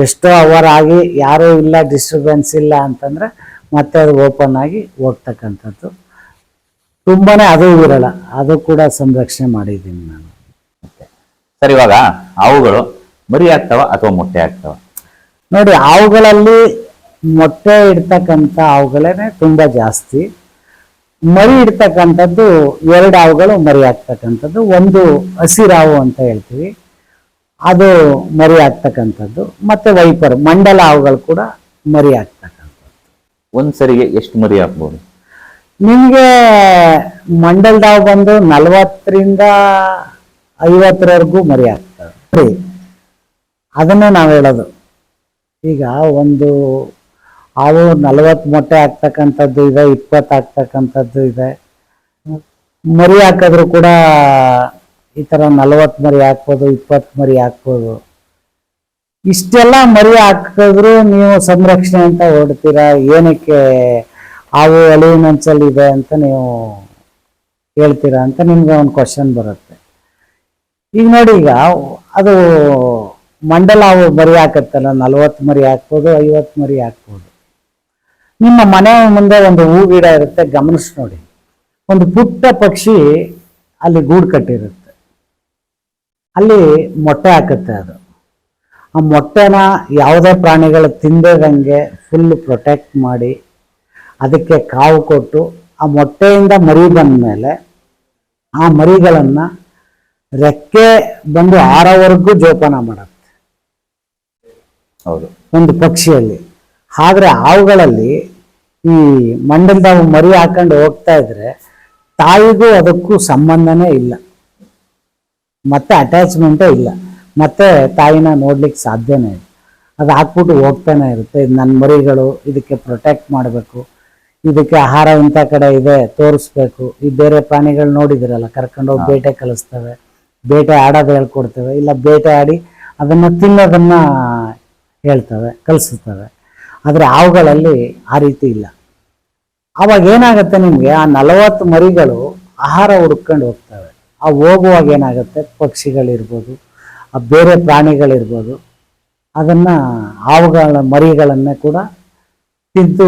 ಎಷ್ಟೋ ಅವರ್ ಆಗಿ ಯಾರೂ ಇಲ್ಲ, ಡಿಸ್ಟರ್ಬೆನ್ಸ್ ಇಲ್ಲ ಅಂತಂದರೆ ಮತ್ತೆ ಅದು ಓಪನ್ ಆಗಿ ಹೋಗ್ತಕ್ಕಂಥದ್ದು. ತುಂಬಾನೇ ಅದು ವಿರಳ, ಅದು ಕೂಡ ಸಂರಕ್ಷಣೆ ಮಾಡಿದ್ದೀನಿ ನಾನು.
ಸರ್, ಇವಾಗ ಹಾವುಗಳು ಮರಿ ಆಗ್ತಾವ ಅಥವಾ ಮೊಟ್ಟೆ ಆಗ್ತಾವ?
ನೋಡಿ, ಹಾವುಗಳಲ್ಲಿ ಮೊಟ್ಟೆ ಇಡ್ತಕ್ಕಂಥ ಹಾವುಗಳೇ ತುಂಬ ಜಾಸ್ತಿ. ಮರಿ ಇಡ್ತಕ್ಕಂಥದ್ದು 2 ಹಾವುಗಳು ಮರಿ ಆಗ್ತಕ್ಕಂಥದ್ದು. ಒಂದು ಹಸಿರಾವು ಅಂತ ಹೇಳ್ತೀವಿ, ಅದು ಮರಿ ಆಗ್ತಕ್ಕಂಥದ್ದು. ಮತ್ತೆ ವೈಪರ್ ಮಂಡಲ ಹಾವುಗಳು ಕೂಡ ಮರಿ ಆಗ್ತಕ್ಕಂಥದ್ದು.
ಒಂದ್ಸರಿಗೆ ಎಷ್ಟು ಮರಿ ಹಾಕ್ಬೋದು?
ನಿಮಗೆ ಮಂಡಲದ ಹಾವು ಬಂದು 40ರಿಂದ 50ವರೆಗೂ ಮರಿ ಆಗ್ತವೆ. ಅದನ್ನೇ ನಾವು ಹೇಳೋದು. ಈಗ ಒಂದು ಹಾವು 40 ಮೊಟ್ಟೆ ಹಾಕ್ತಕ್ಕಂಥದ್ದು ಇದೆ, 20 ಹಾಕ್ತಕ್ಕಂಥದ್ದು ಇದೆ. ಮರಿ ಹಾಕಿದ್ರು ಕೂಡ ಈ ಥರ 40 ಮರಿ ಹಾಕ್ಬೋದು, 20 ಮರಿ ಹಾಕ್ಬೋದು. ಇಷ್ಟೆಲ್ಲ ಮರಿ ಹಾಕಿದ್ರು ನೀವು ಸಂರಕ್ಷಣೆ ಅಂತ ಹೊಡ್ತೀರಾ, ಏನಕ್ಕೆ ಹಾವು ಅಳಿವಿನಂಚಲ್ಲಿ ಇದೆ ಅಂತ ನೀವು ಹೇಳ್ತೀರಾ ಅಂತ ನಿಮ್ಗೆ ಒಂದು ಕ್ವಶನ್ ಬರುತ್ತೆ. ಈಗ ನೋಡಿ, ಈಗ ಅದು ಮಂಡಲ ಹಾವು ಮರಿ ಹಾಕತ್ತಲ್ಲ, 40 ಮರಿ ಹಾಕ್ಬೋದು, 50 ಮರಿ ಹಾಕ್ಬೋದು. ನಿಮ್ಮ ಮನೆ ಮುಂದೆ ಒಂದು ಹೂ ಗಿಡ ಇರುತ್ತೆ, ಗಮನಿಸಿ ನೋಡಿ, ಒಂದು ಪುಟ್ಟ ಪಕ್ಷಿ ಅಲ್ಲಿ ಗೂಡು ಕಟ್ಟಿರುತ್ತೆ, ಅಲ್ಲಿ ಮೊಟ್ಟೆ ಹಾಕುತ್ತೆ. ಅದು ಆ ಮೊಟ್ಟೆನ ಯಾವುದೇ ಪ್ರಾಣಿಗಳು ತಿಂದೇದಂಗೆ ಫುಲ್ ಪ್ರೊಟೆಕ್ಟ್ ಮಾಡಿ ಅದಕ್ಕೆ ಕಾವು ಕೊಟ್ಟು, ಆ ಮೊಟ್ಟೆಯಿಂದ ಮರಿ ಬಂದ ಮೇಲೆ ಆ ಮರಿಗಳನ್ನು ರೆಕ್ಕೆ ಬಂದು 6ವರೆಗೂ ಜೋಪಾನ ಮಾಡುತ್ತೆ.
ಹೌದು,
ಒಂದು ಪಕ್ಷಿಯಲ್ಲಿ. ಆದರೆ ಹಾವುಗಳಲ್ಲಿ ಈ ಮಂಡಲದ ಮರಿ ಹಾಕೊಂಡು ಹೋಗ್ತಾ ಇದ್ರೆ ತಾಯಿಗೂ ಅದಕ್ಕೂ ಸಂಬಂಧನೇ ಇಲ್ಲ, ಮತ್ತೆ ಅಟ್ಯಾಚ್ಮೆಂಟೇ ಇಲ್ಲ, ಮತ್ತೆ ತಾಯಿನ ನೋಡ್ಲಿಕ್ಕೆ ಸಾಧ್ಯನೇ ಇಲ್ಲ. ಅದು ಹಾಕ್ಬಿಟ್ಟು ಹೋಗ್ತಾನೆ ಇರುತ್ತೆ. ಇದು ನನ್ನ ಮರಿಗಳು, ಇದಕ್ಕೆ ಪ್ರೊಟೆಕ್ಟ್ ಮಾಡಬೇಕು, ಇದಕ್ಕೆ ಆಹಾರ ಇಂಥ ಕಡೆ ಇದೆ ತೋರಿಸ್ಬೇಕು. ಈ ಬೇರೆ ಪ್ರಾಣಿಗಳು ನೋಡಿದಿರಲ್ಲ, ಕರ್ಕೊಂಡೋಗಿ ಬೇಟೆ ಕಲಿಸ್ತವೆ, ಬೇಟೆ ಆಡೋದು ಹೇಳ್ಕೊಡ್ತೇವೆ, ಇಲ್ಲ ಬೇಟೆ ಆಡಿ ಅದನ್ನು ತಿನ್ನೋದನ್ನ ಹೇಳ್ತವೆ, ಕಲಿಸ್ತವೆ. ಆದರೆ ಹಾವುಗಳಲ್ಲಿ ಆ ರೀತಿ ಇಲ್ಲ. ಆವಾಗ ಏನಾಗುತ್ತೆ, ನಿಮಗೆ ಆ 40 ಮರಿಗಳು ಆಹಾರ ಹುಡ್ಕೊಂಡು ಹೋಗ್ತವೆ. ಆ ಹೋಗುವಾಗ ಏನಾಗುತ್ತೆ, ಪಕ್ಷಿಗಳಿರ್ಬೋದು, ಆ ಬೇರೆ ಪ್ರಾಣಿಗಳಿರ್ಬೋದು, ಅದನ್ನು ಹಾವುಗಳ ಮರಿಗಳನ್ನೇ ಕೂಡ ತಿಂದು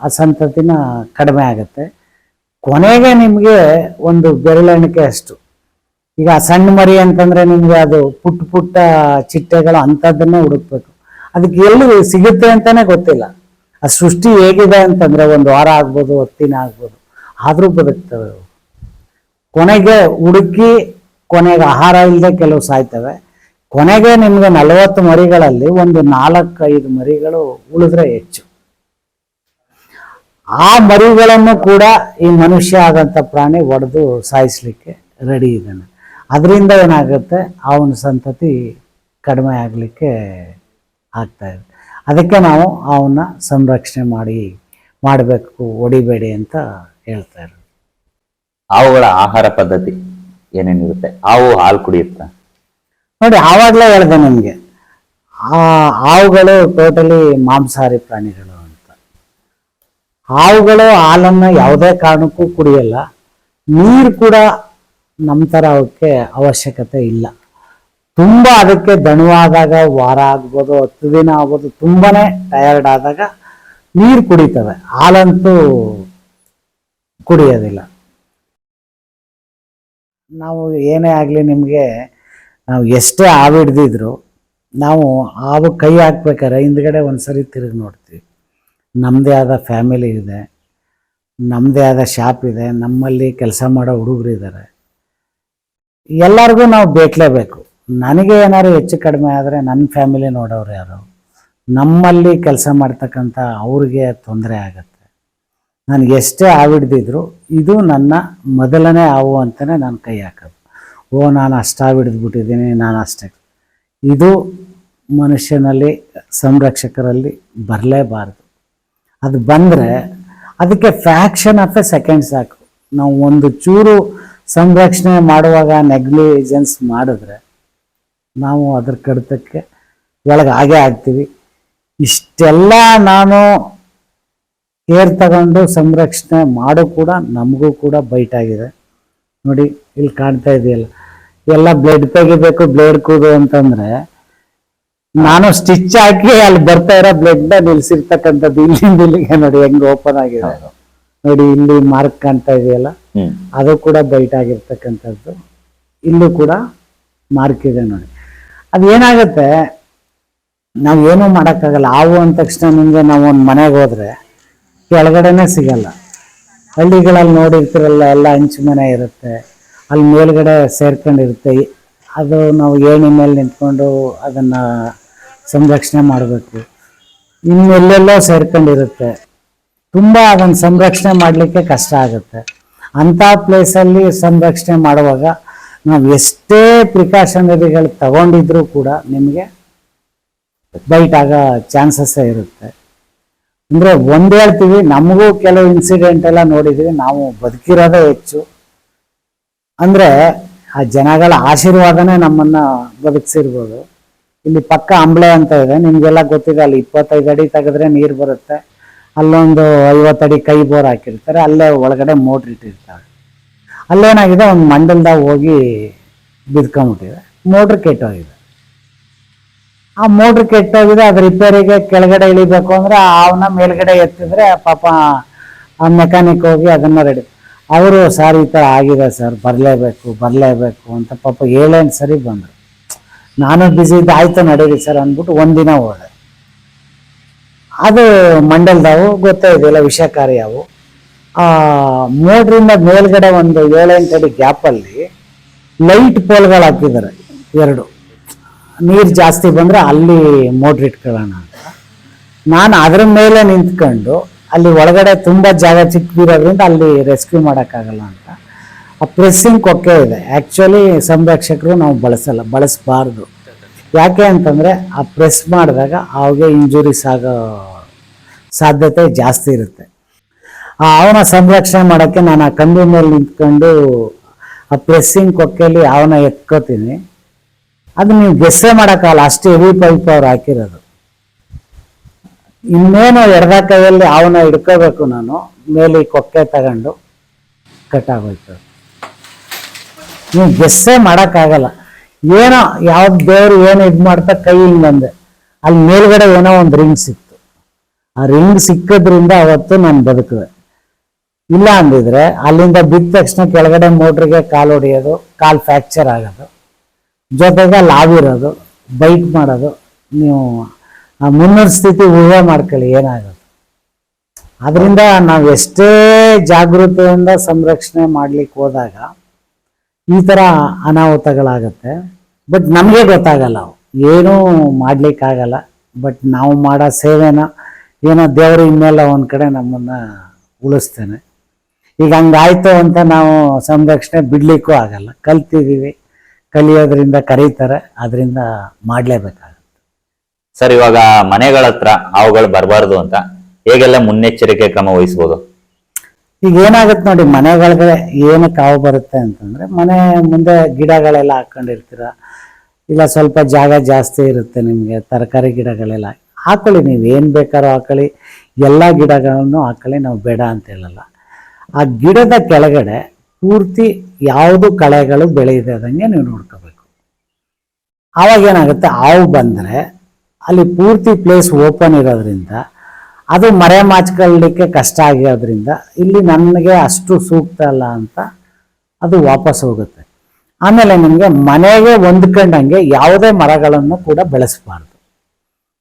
ಆ ಸಂತತಿನ ಕಡಿಮೆ ಆಗುತ್ತೆ. ಕೊನೆಗೆ ನಿಮಗೆ ಒಂದು ಬೆರಳೆಣಿಕೆ ಅಷ್ಟು. ಈಗ ಸಣ್ಣ ಮರಿ ಅಂತಂದ್ರೆ ನಿಮ್ಗೆ ಅದು ಪುಟ್ಟ ಪುಟ್ಟ ಚಿಟ್ಟೆಗಳು ಅಂಥದ್ದನ್ನೇ ಹುಡುಕ್ಬೇಕು. ಅದಕ್ಕೆ ಎಲ್ಲಿ ಸಿಗುತ್ತೆ ಅಂತಾನೆ ಗೊತ್ತಿಲ್ಲ. ಆ ಸೃಷ್ಟಿ ಹೇಗಿದೆ ಅಂತಂದ್ರೆ 1 ವಾರ ಆಗ್ಬೋದು, 10 ದಿನ ಆಗ್ಬೋದು, ಆದ್ರೂ ಬದುಕ್ತವೆ. ಕೊನೆಗೆ ಹುಡುಕಿ ಕೊನೆಗೆ ಆಹಾರ ಇಲ್ಲದೆ ಕೆಲವು ಸಾಯ್ತವೆ. ಕೊನೆಗೆ ನಿಮ್ಗೆ 40 ಮರಿಗಳಲ್ಲಿ ಒಂದು 4-5 ಮರಿಗಳು ಉಳಿದ್ರೆ ಹೆಚ್ಚು. ಆ ಮರಿಗಳನ್ನು ಕೂಡ ಈ ಮನುಷ್ಯ ಆದಂಥ ಪ್ರಾಣಿ ಒಡೆದು ಸಾಯಿಸ್ಲಿಕ್ಕೆ ರೆಡಿ ಇದ್ದಾನೆ. ಅದರಿಂದ ಏನಾಗುತ್ತೆ, ಅವನ ಸಂತತಿ ಕಡಿಮೆ ಆಗಲಿಕ್ಕೆ ಆಗ್ತಾ ಇದೆ. ಅದಕ್ಕೆ ನಾವು ಅವನ್ನ ಸಂರಕ್ಷಣೆ ಮಾಡಬೇಕು, ಹೊಡಿಬೇಡಿ ಅಂತ ಹೇಳ್ತಾ ಇರೋದು.
ಹಾವುಗಳ ಆಹಾರ ಪದ್ಧತಿ ಏನೇನಿರುತ್ತೆ? ಹಾವು ಹಾಲು ಕುಡಿಯುತ್ತಾ?
ನೋಡಿ, ಆವಾಗಲೇ ಹೇಳಿದೆ ನಿಮಗೆ, ಆ ಹಾವುಗಳು ಟೋಟಲಿ ಮಾಂಸಾಹಾರಿ ಪ್ರಾಣಿಗಳು ಅಂತ. ಹಾವುಗಳು ಹಾಲನ್ನು ಯಾವುದೇ ಕಾರಣಕ್ಕೂ ಕುಡಿಯಲ್ಲ. ನೀರು ಕೂಡ ನಮ್ಮ ಥರ ಅವಕ್ಕೆ ಅವಶ್ಯಕತೆ ಇಲ್ಲ. ತುಂಬ ಅದಕ್ಕೆ ದಣವಾದಾಗ, ವಾರ ಆಗ್ಬೋದು, 10 ದಿನ ಆಗ್ಬೋದು, ತುಂಬಾನೇ ಟಯರ್ಡ್ ಆದಾಗ ನೀರು ಕುಡಿತವೆ, ಹಾಲಂತೂ ಕುಡಿಯೋದಿಲ್ಲ. ನಾವು ಏನೇ ಆಗಲಿ, ನಿಮಗೆ ನಾವು ಎಷ್ಟೇ ಹಾವು ಹಿಡ್ದಿದ್ರು ನಾವು ಹಾವು ಕೈ ಹಾಕ್ಬೇಕಾರೆ ಹಿಂದ್ಗಡೆ ಒಂದ್ಸರಿ ತಿರುಗಿ ನೋಡ್ತೀವಿ. ನಮ್ಮದೇ ಆದ ಫ್ಯಾಮಿಲಿ ಇದೆ, ನಮ್ಮದೇ ಆದ ಶಾಪ್ ಇದೆ, ನಮ್ಮಲ್ಲಿ ಕೆಲಸ ಮಾಡೋ ಹುಡುಗರು ಇದ್ದಾರೆ, ಎಲ್ಲರಿಗೂ ನಾವು ಬೇಕಲೇಬೇಕು. ನನಗೆ ಏನಾದ್ರು ಹೆಚ್ಚು ಕಡಿಮೆ ಆದರೆ ನನ್ನ ಫ್ಯಾಮಿಲಿ ನೋಡೋರು ಯಾರು, ನಮ್ಮಲ್ಲಿ ಕೆಲಸ ಮಾಡ್ತಕ್ಕಂಥ ಅವ್ರಿಗೆ ತೊಂದರೆ ಆಗತ್ತೆ. ನನಗೆ ಎಷ್ಟೇ ಹಾವಿಡ್ದಿದ್ರು ಇದು ನನ್ನ ಮೊದಲನೇ ಹಾವು ಅಂತಲೇ ನಾನು ಕೈ ಹಾಕೋದು. ನಾನು ಅಷ್ಟು ಹಾವಿಡ್ದ್ಬಿಟ್ಟಿದ್ದೀನಿ, ನಾನು ಅಷ್ಟೇ. ಇದು ಮನುಷ್ಯನಲ್ಲಿ ಸಂರಕ್ಷಕರಲ್ಲಿ ಬರಲೇಬಾರ್ದು. ಅದು ಬಂದರೆ ಅದಕ್ಕೆ ಫ್ಯಾಕ್ಷನ್ ಆಫ್ ಎ ಸೆಕೆಂಡ್ ಸಾಕು. ನಾವು ಒಂದು ಚೂರು ಸಂರಕ್ಷಣೆ ಮಾಡುವಾಗ ನೆಗ್ಲಿಜೆನ್ಸ್ ಮಾಡಿದ್ರೆ ನಾವು ಅದ್ರ ಕಡಿತಕ್ಕೆ ಒಳಗೆ ಹಾಗೆ ಆಗ್ತೀವಿ. ಇಷ್ಟೆಲ್ಲ ನಾನು ಕೇರ್ ತಗೊಂಡು ಸಂರಕ್ಷಣೆ ಮಾಡೋ ಕೂಡ ನಮಗೂ ಕೂಡ ಬೈಟ್ ಆಗಿದೆ. ನೋಡಿ ಇಲ್ಲಿ ಕಾಣ್ತಾ ಇದೆಯಲ್ಲ, ಎಲ್ಲ ಬ್ಲೇಡ್ ತೆಗಿಬೇಕು, ಬ್ಲೇಡ್ ಕೂದು ಅಂತಂದ್ರೆ ನಾನು ಸ್ಟಿಚ್ ಹಾಕಿ ಅಲ್ಲಿ ಬರ್ತಾ ಇರೋ ಬ್ಲೇಡ್ನ ನಿಲ್ಸಿರ್ತಕ್ಕಂಥದ್ದು ಇಲ್ಲಿಂದ ಇಲ್ಲಿಗೆ ನೋಡಿ ಹೆಂಗ್ ಓಪನ್ ಆಗಿದೆ. ನೋಡಿ ಇಲ್ಲಿ ಮಾರ್ಕ್ ಕಾಣ್ತಾ ಇದೆಯಲ್ಲ, ಅದು ಕೂಡ ಬೈಟ್ ಆಗಿರ್ತಕ್ಕಂಥದ್ದು. ಇಲ್ಲೂ ಕೂಡ ಮಾರ್ಕ್ ಇದೆ ನೋಡಿ. ಅದೇನಾಗುತ್ತೆ, ನಾವು ಏನೂ ಮಾಡೋಕ್ಕಾಗಲ್ಲ. ಹಾವು ಅಂದ ತಕ್ಷಣ ನಿಮಗೆ ನಾವು ಒಂದು ಮನೆಗೆ ಹೋದ್ರೆ ಕೆಳಗಡೆನೇ ಸಿಗಲ್ಲ. ಹಳ್ಳಿಗಳಲ್ಲಿ ನೋಡಿರ್ತಿರಲ್ಲ, ಎಲ್ಲ ಹಂಚು ಮನೆ ಇರುತ್ತೆ, ಅಲ್ಲಿ ಮೇಲ್ಗಡೆ ಸೇರ್ಕೊಂಡಿರುತ್ತೆ. ಅದು ನಾವು ಏಣಿ ಮೇಲೆ ನಿಂತ್ಕೊಂಡು ಅದನ್ನು ಸಂರಕ್ಷಣೆ ಮಾಡಬೇಕು. ಇನ್ನೆಲ್ಲೆಲ್ಲೋ ಸೇರ್ಕೊಂಡಿರುತ್ತೆ, ತುಂಬ ಅದನ್ನು ಸಂರಕ್ಷಣೆ ಮಾಡಲಿಕ್ಕೆ ಕಷ್ಟ ಆಗುತ್ತೆ. ಅಂಥ ಪ್ಲೇಸಲ್ಲಿ ಸಂರಕ್ಷಣೆ ಮಾಡುವಾಗ ನಾವು ಎಷ್ಟೇ ಪ್ರಿಕಾಷನರಿಗಳು ತಗೊಂಡಿದ್ರೂ ಕೂಡ ನಿಮಗೆ ಬೈಟ್ ಆಗೋ ಚಾನ್ಸಸ್ಸೇ ಇರುತ್ತೆ. ಅಂದರೆ ಒಂದು ಹೇಳ್ತೀವಿ, ನಮಗೂ ಕೆಲವು ಇನ್ಸಿಡೆಂಟ್ ಎಲ್ಲ ನೋಡಿದ್ದೀವಿ, ನಾವು ಬದುಕಿರೋದೇ ಹೆಚ್ಚು. ಅಂದರೆ ಆ ಜನಗಳ ಆಶೀರ್ವಾದನೇ ನಮ್ಮನ್ನು ಬದುಕಿಸಿರ್ಬೋದು. ಇಲ್ಲಿ ಪಕ್ಕ ಅಂಬ್ಳೆ ಅಂತ ಇದೆ, ನಿಮಗೆಲ್ಲ ಗೊತ್ತಿದೆ. ಅಲ್ಲಿ 25 ಅಡಿ ತೆಗೆದ್ರೆ ನೀರು ಬರುತ್ತೆ. ಅಲ್ಲೊಂದು 50 ಅಡಿ ಕೈ ಬೋರ್ ಹಾಕಿರ್ತಾರೆ, ಅಲ್ಲೇ ಒಳಗಡೆ ಮೋಟ್ರ್ ಇಟ್ಟಿರ್ತಾರೆ. ಅಲ್ಲೇನಾಗಿದೆ, ಒಂದು ಮಂಡಲದಾಗ ಹೋಗಿ ಬಿದ್ಕೊಂಬಿಟ್ಟಿದೆ, ಮೋಟ್ರ್ ಕೆಟ್ಟೋಗಿದೆ. ಆ ಮೋಟ್ರ್ ಕೆಟ್ಟೋಗಿದೆ, ಅದು ರಿಪೇರಿಗೆ ಕೆಳಗಡೆ ಇಳಿಬೇಕು ಅಂದರೆ ಅವನ್ನ ಮೇಲ್ಗಡೆ ಎತ್ತಿದ್ರೆ ಪಾಪ ಆ ಮೆಕ್ಯಾನಿಕ್ ಹೋಗಿ ಅದನ್ನು ರೆಡಿ. ಅವರು ಸರ್ ಈ ಥರ ಆಗಿದೆ ಸರ್, ಬರಲೇಬೇಕು ಅಂತ ಪಾಪ 7-8 ಸರಿ ಬಂದರು. ನಾನು ಬ್ಯುಸಿ ಇದ್ದೆ, ಆಯ್ತು ನಡೀರಿ ಸರ್ ಅಂದ್ಬಿಟ್ಟು ಒಂದಿನ ಹೋದೆ. ಅದು ಮಂಡಲದವು ಗೊತ್ತೇ ಇದೆಯಲ್ಲ, ವಿಷಕಾರಿ ಅವು. ಮೋಟ್ರಿಂದ ಮೇಲ್ಗಡೆ ಒಂದು 7-8 ಅಡಿ ಗ್ಯಾಪಲ್ಲಿ ಲೈಟ್ ಪೋಲ್ಗಳು ಹಾಕಿದ್ದಾರೆ 2. ನೀರು ಜಾಸ್ತಿ ಬಂದರೆ ಅಲ್ಲಿ ಮೋಟ್ರ್ ಇಟ್ಕೊಳ್ಳೋಣ ಅಂತ ನಾನು ಅದ್ರ ಮೇಲೆ ನಿಂತ್ಕೊಂಡು, ಅಲ್ಲಿ ಒಳಗಡೆ ತುಂಬ ಜಾಗ ಚಿಕ್ಕದಿರೋದ್ರಿಂದ ಅಲ್ಲಿ ರೆಸ್ಕ್ಯೂ ಮಾಡೋಕ್ಕಾಗಲ್ಲ ಅಂತ ಆ ಪ್ರೆಸ್ಸಿಂಗ್ ಕೊಕ್ಕೆ ಇದೆ. ಆ್ಯಕ್ಚುಲಿ ಸಂರಕ್ಷಕರು ನಾವು ಬಳಸಬಾರ್ದು. ಯಾಕೆ ಅಂತಂದರೆ ಆ ಪ್ರೆಸ್ ಮಾಡಿದಾಗ ಅವಾಗೆ ಇಂಜುರೀಸ್ ಆಗೋ ಸಾಧ್ಯತೆ ಜಾಸ್ತಿ ಇರುತ್ತೆ. ಅವನ ಸಂರಕ್ಷಣೆ ಮಾಡೋಕ್ಕೆ ನಾನು ಆ ಕಂಬಿ ಮೇಲೆ ನಿಂತ್ಕೊಂಡು ಆ ಪ್ರೆಸ್ಸಿಂಗ್ ಕೊಕ್ಕೆಯಲ್ಲಿ ಅವನ ಎತ್ಕೋತೀನಿ. ಅದು ನೀವು ಗೆಸ್ಸೇ ಮಾಡೋಕ್ಕಲ್ಲ, ಅಷ್ಟು ಹೆವಿ ಪೈಪ್ ಅವ್ರು ಹಾಕಿರೋದು. ಇನ್ನೇನು ಎಡದ ಕೈಯಲ್ಲಿ ಅವನ ಹಿಡ್ಕೋಬೇಕು ನಾನು, ಮೇಲೆ ಕೊಕ್ಕೆ ತಗೊಂಡು ಕಟ್ಟಾಗೋಯ್ತು. ನೀವು ಗೆಸ್ಸೇ ಮಾಡೋಕ್ಕಾಗಲ್ಲ. ಏನೋ ಯಾವ್ದು ದೇವರು ಏನು ಇದು ಮಾಡ್ತಾ ಕೈ ಹಿಂಗಂದೆ, ಅಲ್ಲಿ ಮೇಲ್ಗಡೆ ಏನೋ ಒಂದು ರಿಂಗ್ ಸಿಕ್ತು. ಆ ರಿಂಗ್ ಸಿಕ್ಕೋದ್ರಿಂದ ಅವತ್ತು ನಾನು ಬದುಕಿದೆ. ಇಲ್ಲ ಅಂದಿದ್ರೆ ಅಲ್ಲಿಂದ ಬಿದ್ದ ತಕ್ಷಣ ಕೆಳಗಡೆ ಮೋಟ್ರಿಗೆ ಕಾಲು ಹೊಡೆಯೋದು, ಕಾಲು ಫ್ರ್ಯಾಕ್ಚರ್ ಆಗೋದು, ಜೊತೆಗೆ ಲಾವಿರೋದು, ಬೈಟ್ ಮಾಡೋದು. ನೀವು ಆ ಮುನ್ನೂರು ಸ್ಥಿತಿ ಊಹೆ ಮಾಡ್ಕೊಳ್ಳಿ ಏನಾಗೋದು. ಅದರಿಂದ ನಾವು ಎಷ್ಟೇ ಜಾಗೃತಿಯಿಂದ ಸಂರಕ್ಷಣೆ ಮಾಡ್ಲಿಕ್ಕೆ ಹೋದಾಗ ಈ ಥರ ಅನಾಹುತಗಳಾಗತ್ತೆ. ಬಟ್ ನಮಗೆ ಗೊತ್ತಾಗಲ್ಲ, ಏನೂ ಮಾಡ್ಲಿಕ್ಕಾಗಲ್ಲ. ಬಟ್ ನಾವು ಮಾಡೋ ಸೇವೆನ ಏನೋ ದೇವರು ಇನ್ನೆಲ್ಲ ಒಂದು ಕಡೆ ನಮ್ಮನ್ನು ಉಳಿಸ್ತೇನೆ. ಈಗ ಹಂಗಾಯ್ತು ಅಂತ ನಾವು ಸಂರಕ್ಷಣೆ ಬಿಡ್ಲಿಕ್ಕೂ ಆಗಲ್ಲ. ಕಲ್ತಿದ್ದೀವಿ, ಕಲಿಯೋದ್ರಿಂದ ಕರೀತಾರೆ, ಅದರಿಂದ ಮಾಡಲೇಬೇಕಾಗುತ್ತೆ.
ಸರ್, ಇವಾಗ ಮನೆಗಳ ಹತ್ರ ಹಾವುಗಳು ಬರಬಾರ್ದು ಅಂತ ಹೇಗೆಲ್ಲ ಮುನ್ನೆಚ್ಚರಿಕೆ ಕ್ರಮ ವಹಿಸ್ಬೋದು?
ಈಗ ಏನಾಗುತ್ತೆ ನೋಡಿ, ಮನೆಗಳಿಗೆ ಏನಕ್ಕೆ ಹಾವು ಬರುತ್ತೆ ಅಂತಂದರೆ, ಮನೆ ಮುಂದೆ ಗಿಡಗಳೆಲ್ಲ ಹಾಕ್ಕೊಂಡಿರ್ತೀರ, ಇಲ್ಲ ಸ್ವಲ್ಪ ಜಾಗ ಜಾಸ್ತಿ ಇರುತ್ತೆ ನಿಮಗೆ, ತರಕಾರಿ ಗಿಡಗಳೆಲ್ಲ ಹಾಕೊಳ್ಳಿ. ನೀವು ಏನು ಬೇಕಾದ್ರೂ ಹಾಕೊಳ್ಳಿ, ಎಲ್ಲ ಗಿಡಗಳನ್ನು ಹಾಕೊಳ್ಳಿ, ನಾವು ಬೇಡ ಅಂತ ಹೇಳಲ್ಲ. ಆ ಗಿಡದ ಕೆಳಗಡೆ ಪೂರ್ತಿ ಯಾವುದು ಕಳೆಗಳು ಬೆಳೆಯದಂಗೆ ನೀವು ನೋಡ್ಕೋಬೇಕು. ಆವಾಗ ಏನಾಗುತ್ತೆ, ಹಾವು ಬಂದರೆ ಅಲ್ಲಿ ಪೂರ್ತಿ ಪ್ಲೇಸ್ ಓಪನ್ ಇರೋದ್ರಿಂದ ಅದು ಮರೆ ಮಾಚ್ಕೊಳ್ಳಲಿಕ್ಕೆ ಕಷ್ಟ ಆಗಿರೋದ್ರಿಂದ ಇಲ್ಲಿ ನನಗೆ ಅಷ್ಟು ಸೂಕ್ತ ಅಲ್ಲ ಅಂತ ಅದು ವಾಪಸ್ ಹೋಗುತ್ತೆ. ಆಮೇಲೆ ನಿಮಗೆ ಮನೆಗೆ ಹೊಂದ್ಕೊಂಡಂಗೆ ಯಾವುದೇ ಮರಗಳನ್ನು ಕೂಡ ಬೆಳೆಸಬಾರ್ದು.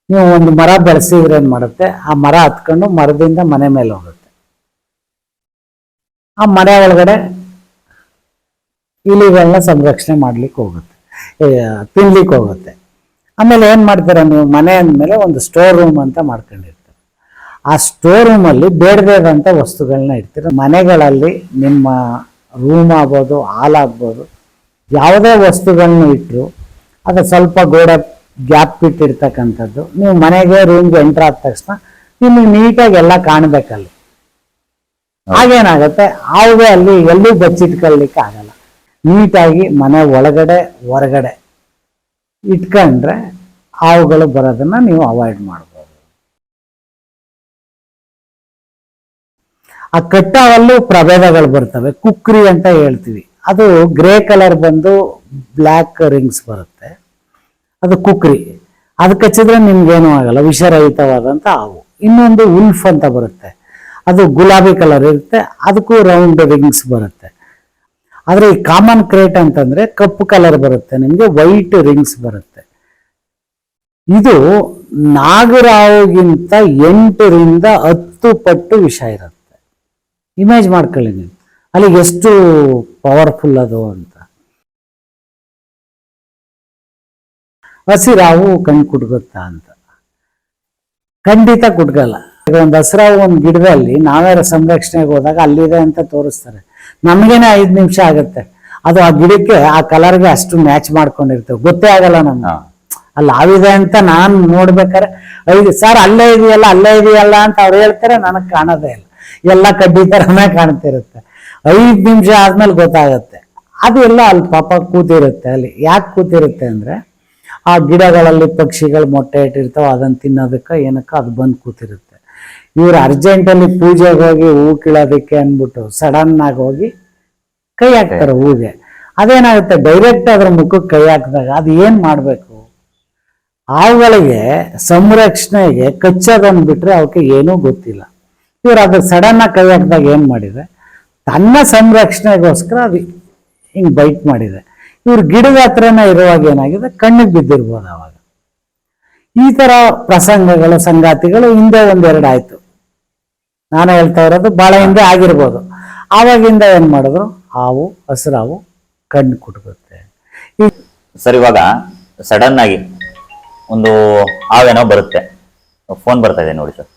ನೀವು ಒಂದು ಮರ ಬೆಳೆಸಿದ್ರೆ ಏನು ಮಾಡುತ್ತೆ, ಆ ಮರ ಹತ್ಕೊಂಡು ಮರದಿಂದ ಮನೆ ಮೇಲೆ ಹೋಗುತ್ತೆ. ಆ ಮನೆ ಒಳಗಡೆ ಇಲಿಗಳನ್ನ ಸಂರಕ್ಷಣೆ ಮಾಡ್ಲಿಕ್ಕೆ ಹೋಗುತ್ತೆ, ತಿನ್ಲಿಕ್ಕೆ ಹೋಗುತ್ತೆ. ಆಮೇಲೆ ಏನ್ ಮಾಡ್ತೀರ ನೀವು, ಮನೆ ಅಂದಮೇಲೆ ಒಂದು ಸ್ಟೋರ್ ರೂಮ್ ಅಂತ ಮಾಡ್ಕೊಂಡಿರ್ತೀರ. ಆ ಸ್ಟೋರ್ ರೂಮಲ್ಲಿ ಬೇಡಬೇಕಂತ ವಸ್ತುಗಳನ್ನ ಇಡ್ತೀರ. ಮನೆಗಳಲ್ಲಿ ನಿಮ್ಮ ರೂಮ್ ಆಗ್ಬೋದು, ಹಾಲ್ ಆಗ್ಬೋದು, ಯಾವುದೇ ವಸ್ತುಗಳನ್ನ ಇಟ್ಟರು ಅದು ಸ್ವಲ್ಪ ಗೋಡೆ ಗ್ಯಾಪ್ ಬಿಟ್ಟಿರ್ತಕ್ಕಂಥದ್ದು. ನೀವು ಮನೆಗೆ ರೂಮ್ಗೆ ಎಂಟ್ರ್ ಆದ ತಕ್ಷಣ ನಿಮಗೆ ನೀಟಾಗಿ ಎಲ್ಲ ಕಾಣಬೇಕಲ್ಲಿ. ಹಾಗೇನಾಗುತ್ತೆ, ಹಾವುಗೆ ಅಲ್ಲಿ ಎಲ್ಲೂ ಬಚ್ಚಿಟ್ಕೊಳ್ಳಿಕ್ಕೆ ಆಗಲ್ಲ. ನೀಟಾಗಿ ಮನೆ ಒಳಗಡೆ ಹೊರಗಡೆ ಇಟ್ಕೊಂಡ್ರೆ ಹಾವುಗಳು ಬರೋದನ್ನ ನೀವು ಅವಾಯ್ಡ್ ಮಾಡ್ಬೋದು. ಆ ಕಟ್ಟಾವಲ್ಲೂ ಪ್ರಭೇದಗಳು ಬರ್ತವೆ. ಕುಕ್ರಿ ಅಂತ ಹೇಳ್ತೀವಿ, ಅದು ಗ್ರೇ ಕಲರ್ ಬಂದು ಬ್ಲ್ಯಾಕ್ ರಿಂಗ್ಸ್ ಬರುತ್ತೆ, ಅದು ಕುಕ್ರಿ. ಅದು ಕಚ್ಚಿದ್ರೆ ನಿಮ್ಗೇನು ಆಗಲ್ಲ, ವಿಷರಹಿತವಾದಂಥ ಹಾವು. ಇನ್ನೊಂದು ಉಲ್ಫ್ ಅಂತ ಬರುತ್ತೆ, ಅದು ಗುಲಾಬಿ ಕಲರ್ ಇರುತ್ತೆ, ಅದಕ್ಕೂ ರೌಂಡ್ ರಿಂಗ್ಸ್ ಬರುತ್ತೆ. ಆದರೆ ಈ ಕಾಮನ್ ಕ್ರೇಟ್ ಅಂತಂದ್ರೆ ಕಪ್ಪು ಕಲರ್ ಬರುತ್ತೆ, ನಿಮಗೆ ವೈಟ್ ರಿಂಗ್ಸ್ ಬರುತ್ತೆ. ಇದು ನಾಗರಾವುಗಿಂತ 8 ರಿಂದ 10 ಪಟ್ಟು ವಿಷ ಇರುತ್ತೆ. ಇಮೇಜ್ ಮಾಡ್ಕೊಳ್ಳಿ ನೀವು, ಅಲ್ಲಿಗೆ ಎಷ್ಟು ಪವರ್ಫುಲ್ ಅದು ಅಂತ. ಹಸಿರಾವು ಕಣ್ಣು ಕುಟ್ಗುತ್ತಾ ಅಂತ? ಖಂಡಿತ ಕುಟ್ಗಲ್ಲ. ಈಗ ಒಂದು ಹಸಿರಾವು ಒಂದು ಗಿಡದಲ್ಲಿ ನಾವೇ ಸಂರಕ್ಷಣೆಗೆ ಹೋದಾಗ ಅಲ್ಲಿದೆ ಅಂತ ತೋರಿಸ್ತಾರೆ, ನಮಗೇನೆ 5 ನಿಮಿಷ ಆಗುತ್ತೆ. ಅದು ಆ ಗಿಡಕ್ಕೆ ಆ ಕಲರ್ಗೆ ಅಷ್ಟು ಮ್ಯಾಚ್ ಮಾಡ್ಕೊಂಡಿರ್ತೇವೆ, ಗೊತ್ತೇ ಆಗಲ್ಲ ನಮ್ಗೆ ಅಲ್ಲಿ ಹಾವಿದೆ ಅಂತ. ನಾನು ನೋಡ್ಬೇಕಾರೆ 5 ಸರ್ ಅಲ್ಲೇ ಇದೆಯಲ್ಲ ಅಲ್ಲೇ ಇದೆಯಲ್ಲ ಅಂತ ಅವ್ರು ಹೇಳ್ತಾರೆ, ನನಗೆ ಕಾಣೋದೇ ಇಲ್ಲ, ಎಲ್ಲ ಕಡ್ಡಿ ತರನೇ ಕಾಣ್ತಿರುತ್ತೆ. 5 ನಿಮಿಷ ಆದ್ಮೇಲೆ ಗೊತ್ತಾಗುತ್ತೆ. ಅದು ಎಲ್ಲ ಅಲ್ಲಿ ಪಾಪ ಕೂತಿರುತ್ತೆ. ಅಲ್ಲಿ ಯಾಕೆ ಕೂತಿರುತ್ತೆ ಅಂದ್ರೆ, ಆ ಗಿಡಗಳಲ್ಲಿ ಪಕ್ಷಿಗಳು ಮೊಟ್ಟೆ ಇಟ್ಟಿರ್ತಾವ, ಅದನ್ನ ತಿನ್ನೋದಕ್ಕೆ ಏನಕ್ಕೆ ಅದು ಬಂದು ಕೂತಿರುತ್ತೆ. ಇವ್ರು ಅರ್ಜೆಂಟಲ್ಲಿ ಪೂಜೆಗೆ ಹೋಗಿ ಹೂ ಕೀಳೋದಕ್ಕೆ ಅಂದ್ಬಿಟ್ಟು ಸಡನ್ ಆಗಿ ಹೋಗಿ ಕೈ ಹಾಕ್ತಾರೆ ಹೂಗೆ. ಅದೇನಾಗುತ್ತೆ, ಡೈರೆಕ್ಟ್ ಅದ್ರ ಮುಖಕ್ಕೆ ಕೈ ಹಾಕಿದಾಗ ಅದು ಏನ್ ಮಾಡ್ಬೇಕು? ಹಾವುಗಳಿಗೆ ಸಂರಕ್ಷಣೆಗೆ ಕಚ್ಚೋದನ್ನು ಬಿಟ್ರೆ ಅವಕ್ಕೆ ಏನೂ ಗೊತ್ತಿಲ್ಲ. ಇವ್ರು ಅದ್ರ ಸಡನ್ ಆಗಿ ಕೈ ಹಾಕಿದಾಗ ಏನ್ ಮಾಡಿದೆ, ತನ್ನ ಸಂರಕ್ಷಣೆಗೋಸ್ಕರ ಅದು ಹಿಂಗ್ ಬೈಟ್ ಮಾಡಿದೆ. ಇವ್ರು ಗಿಡದ ಹತ್ರನೇ ಇರುವಾಗ ಏನಾಗಿದೆ, ಕಣ್ಣಿಗೆ ಬಿದ್ದಿರ್ಬೋದು. ಅವಾಗ ಈ ತರ ಪ್ರಸಂಗಗಳು ಸಂಗಾತಿಗಳು ಹಿಂದೆ 1-2 ಆಯ್ತು. ನಾನು ಹೇಳ್ತಾ ಇರೋದು ಬಹಳ ಹಿಂದೆ ಆಗಿರ್ಬೋದು. ಆವಾಗಿಂದ ಏನ್ ಮಾಡಿದ್ರು, ಹಾವು ಹಸಿರಾವು ಕಣ್ಣು ಕುಟ್ಗುತ್ತೆ.
ಸರ್ ಇವಾಗ ಸಡನ್ ಆಗಿ ಒಂದು ಹಾವೇನೋ ಬರುತ್ತೆ, ಫೋನ್ ಬರ್ತಾ ಇದೆ ನೋಡಿ ಸರ್.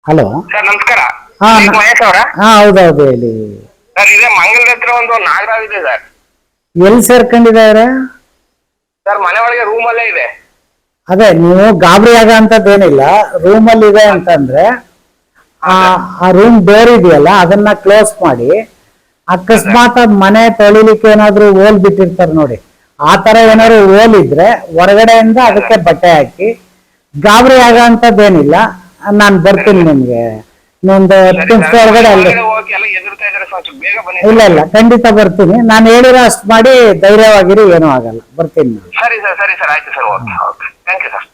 ಹಲೋ
ಸರ್ ನಮಸ್ಕಾರ.
ಹಾ
ಮಹೇಶ್ ಅವರ?
ಹಾ ಹೌದೌದು ಹೇಳಿ
ಸರ್ ಇದೇ ಮಂಗಲದ ಹತ್ರ ಒಂದು ನಾಗರಾವ್ ಇದೆ ಸರ್.
ಎಲ್ಲಿ ಸೇರ್ಕೊಂಡಿದ್ದಾರೆ
ಸರ್? ಮನೆ ಒಳಗೆ ರೂಮ್ ಅಲ್ಲೇ ಇದೆ.
ಅದೇ ನೀವು ಗಾಬರಿ ಆಗಂತದ್ದೇನಿಲ್ಲ. ರೂಮ್ ಅಲ್ಲಿ ಇದೆ ಅಂತಂದ್ರೆ ಆ ರೂಮ್ ಡೋರ್ ಇದೆಯಲ್ಲ ಅದನ್ನ ಕ್ಲೋಸ್ ಮಾಡಿ, ಅಕಸ್ಮಾತ್ ಅದ್ ಮನೆ ತೊಳಿಲಿಕ್ಕೆ ಏನಾದ್ರು ಓಲ್ ಬಿಟ್ಟಿರ್ತಾರೆ ನೋಡಿ, ಆ ತರ ಏನಾದ್ರು ಓಲ್ ಇದ್ರೆ ಹೊರಗಡೆಯಿಂದ ಅದಕ್ಕೆ ಬಟ್ಟೆ ಹಾಕಿ. ಗಾಬರಿ ಆಗಂತದ್ದೇನಿಲ್ಲ, ನಾನು ಬರ್ತೀನಿ ನಿಮ್ಗೆ ಇನ್ನೊಂದು 10 ನಿಮಿಷ ಒಳಗಡೆ. ಅಲ್ಲಿ ಇಲ್ಲ ಇಲ್ಲ ಖಂಡಿತ ಬರ್ತೀನಿ. ನಾನು ಹೇಳಿರೋ ಅಷ್ಟು ಮಾಡಿ ಧೈರ್ಯವಾಗಿರಿ, ಏನೂ ಆಗಲ್ಲ, ಬರ್ತೀನಿ ನಾನು.
ಸರಿ ಸರ್, ಸರಿ ಸರ್, ಆಯ್ತು sir, okay okay, thank you sir.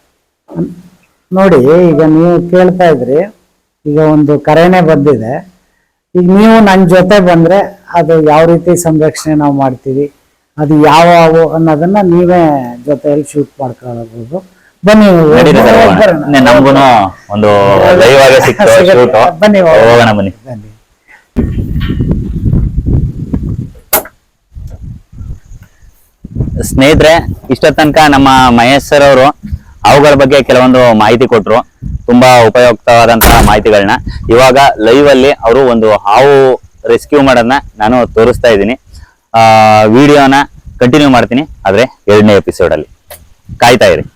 ನೋಡಿ ಈಗ ನೀವು ಕೇಳ್ತಾ ಇದ್ರಿ, ಈಗ ಒಂದು ಕರೆನೇ ಬಂದಿದೆ. ಈಗ ನೀವು ನನ್ನ ಜೊತೆ ಬಂದ್ರೆ ಅದು ಯಾವ ರೀತಿ ಸಂರಕ್ಷಣೆ ನಾವು ಮಾಡ್ತೀವಿ, ಅದು ಯಾವ ಅನ್ನೋದನ್ನ ನೀವೇ ಜೊತೆಯಲ್ಲಿ ಶೂಟ್ ಮಾಡ್ಕೊಳ್ಳಬಹುದು. ಬನ್ನಿ
ನಮಗೂ ಒಂದು ಲೈವ್ ಆಗಿ ಸಿಕ್ತು ಶೂಟ್.
ಬನ್ನಿ
ಹೋಗೋಣ ಬನ್ನಿ.
ಬನ್ನಿ.
ಸ್ನೇಹಿತರೆ, ಇಷ್ಟ ತನಕ ನಮ್ಮ ಮಹೇಶ್ ಸರ್ ಅವರು ಅವುಗಳ ಬಗ್ಗೆ ಕೆಲವೊಂದು ಮಾಹಿತಿ ಕೊಟ್ರು, ತುಂಬಾ ಉಪಯುಕ್ತವಾದಂತಹ ಮಾಹಿತಿಗಳನ್ನ. ಇವಾಗ ಲೈವ್ ಅಲ್ಲಿ ಅವರು ಒಂದು ಹಾವು ರೆಸ್ಕ್ಯೂ ಮಾಡೋದನ್ನ ನಾನು ತೋರಿಸ್ತಾ ಇದ್ದೀನಿ. ವಿಡಿಯೋನ ಕಂಟಿನ್ಯೂ ಮಾಡ್ತೀನಿ, ಆದ್ರೆ 2ನೇ ಎಪಿಸೋಡ್ ಅಲ್ಲಿ ಕಾಯ್ತಾ ಇರಿ.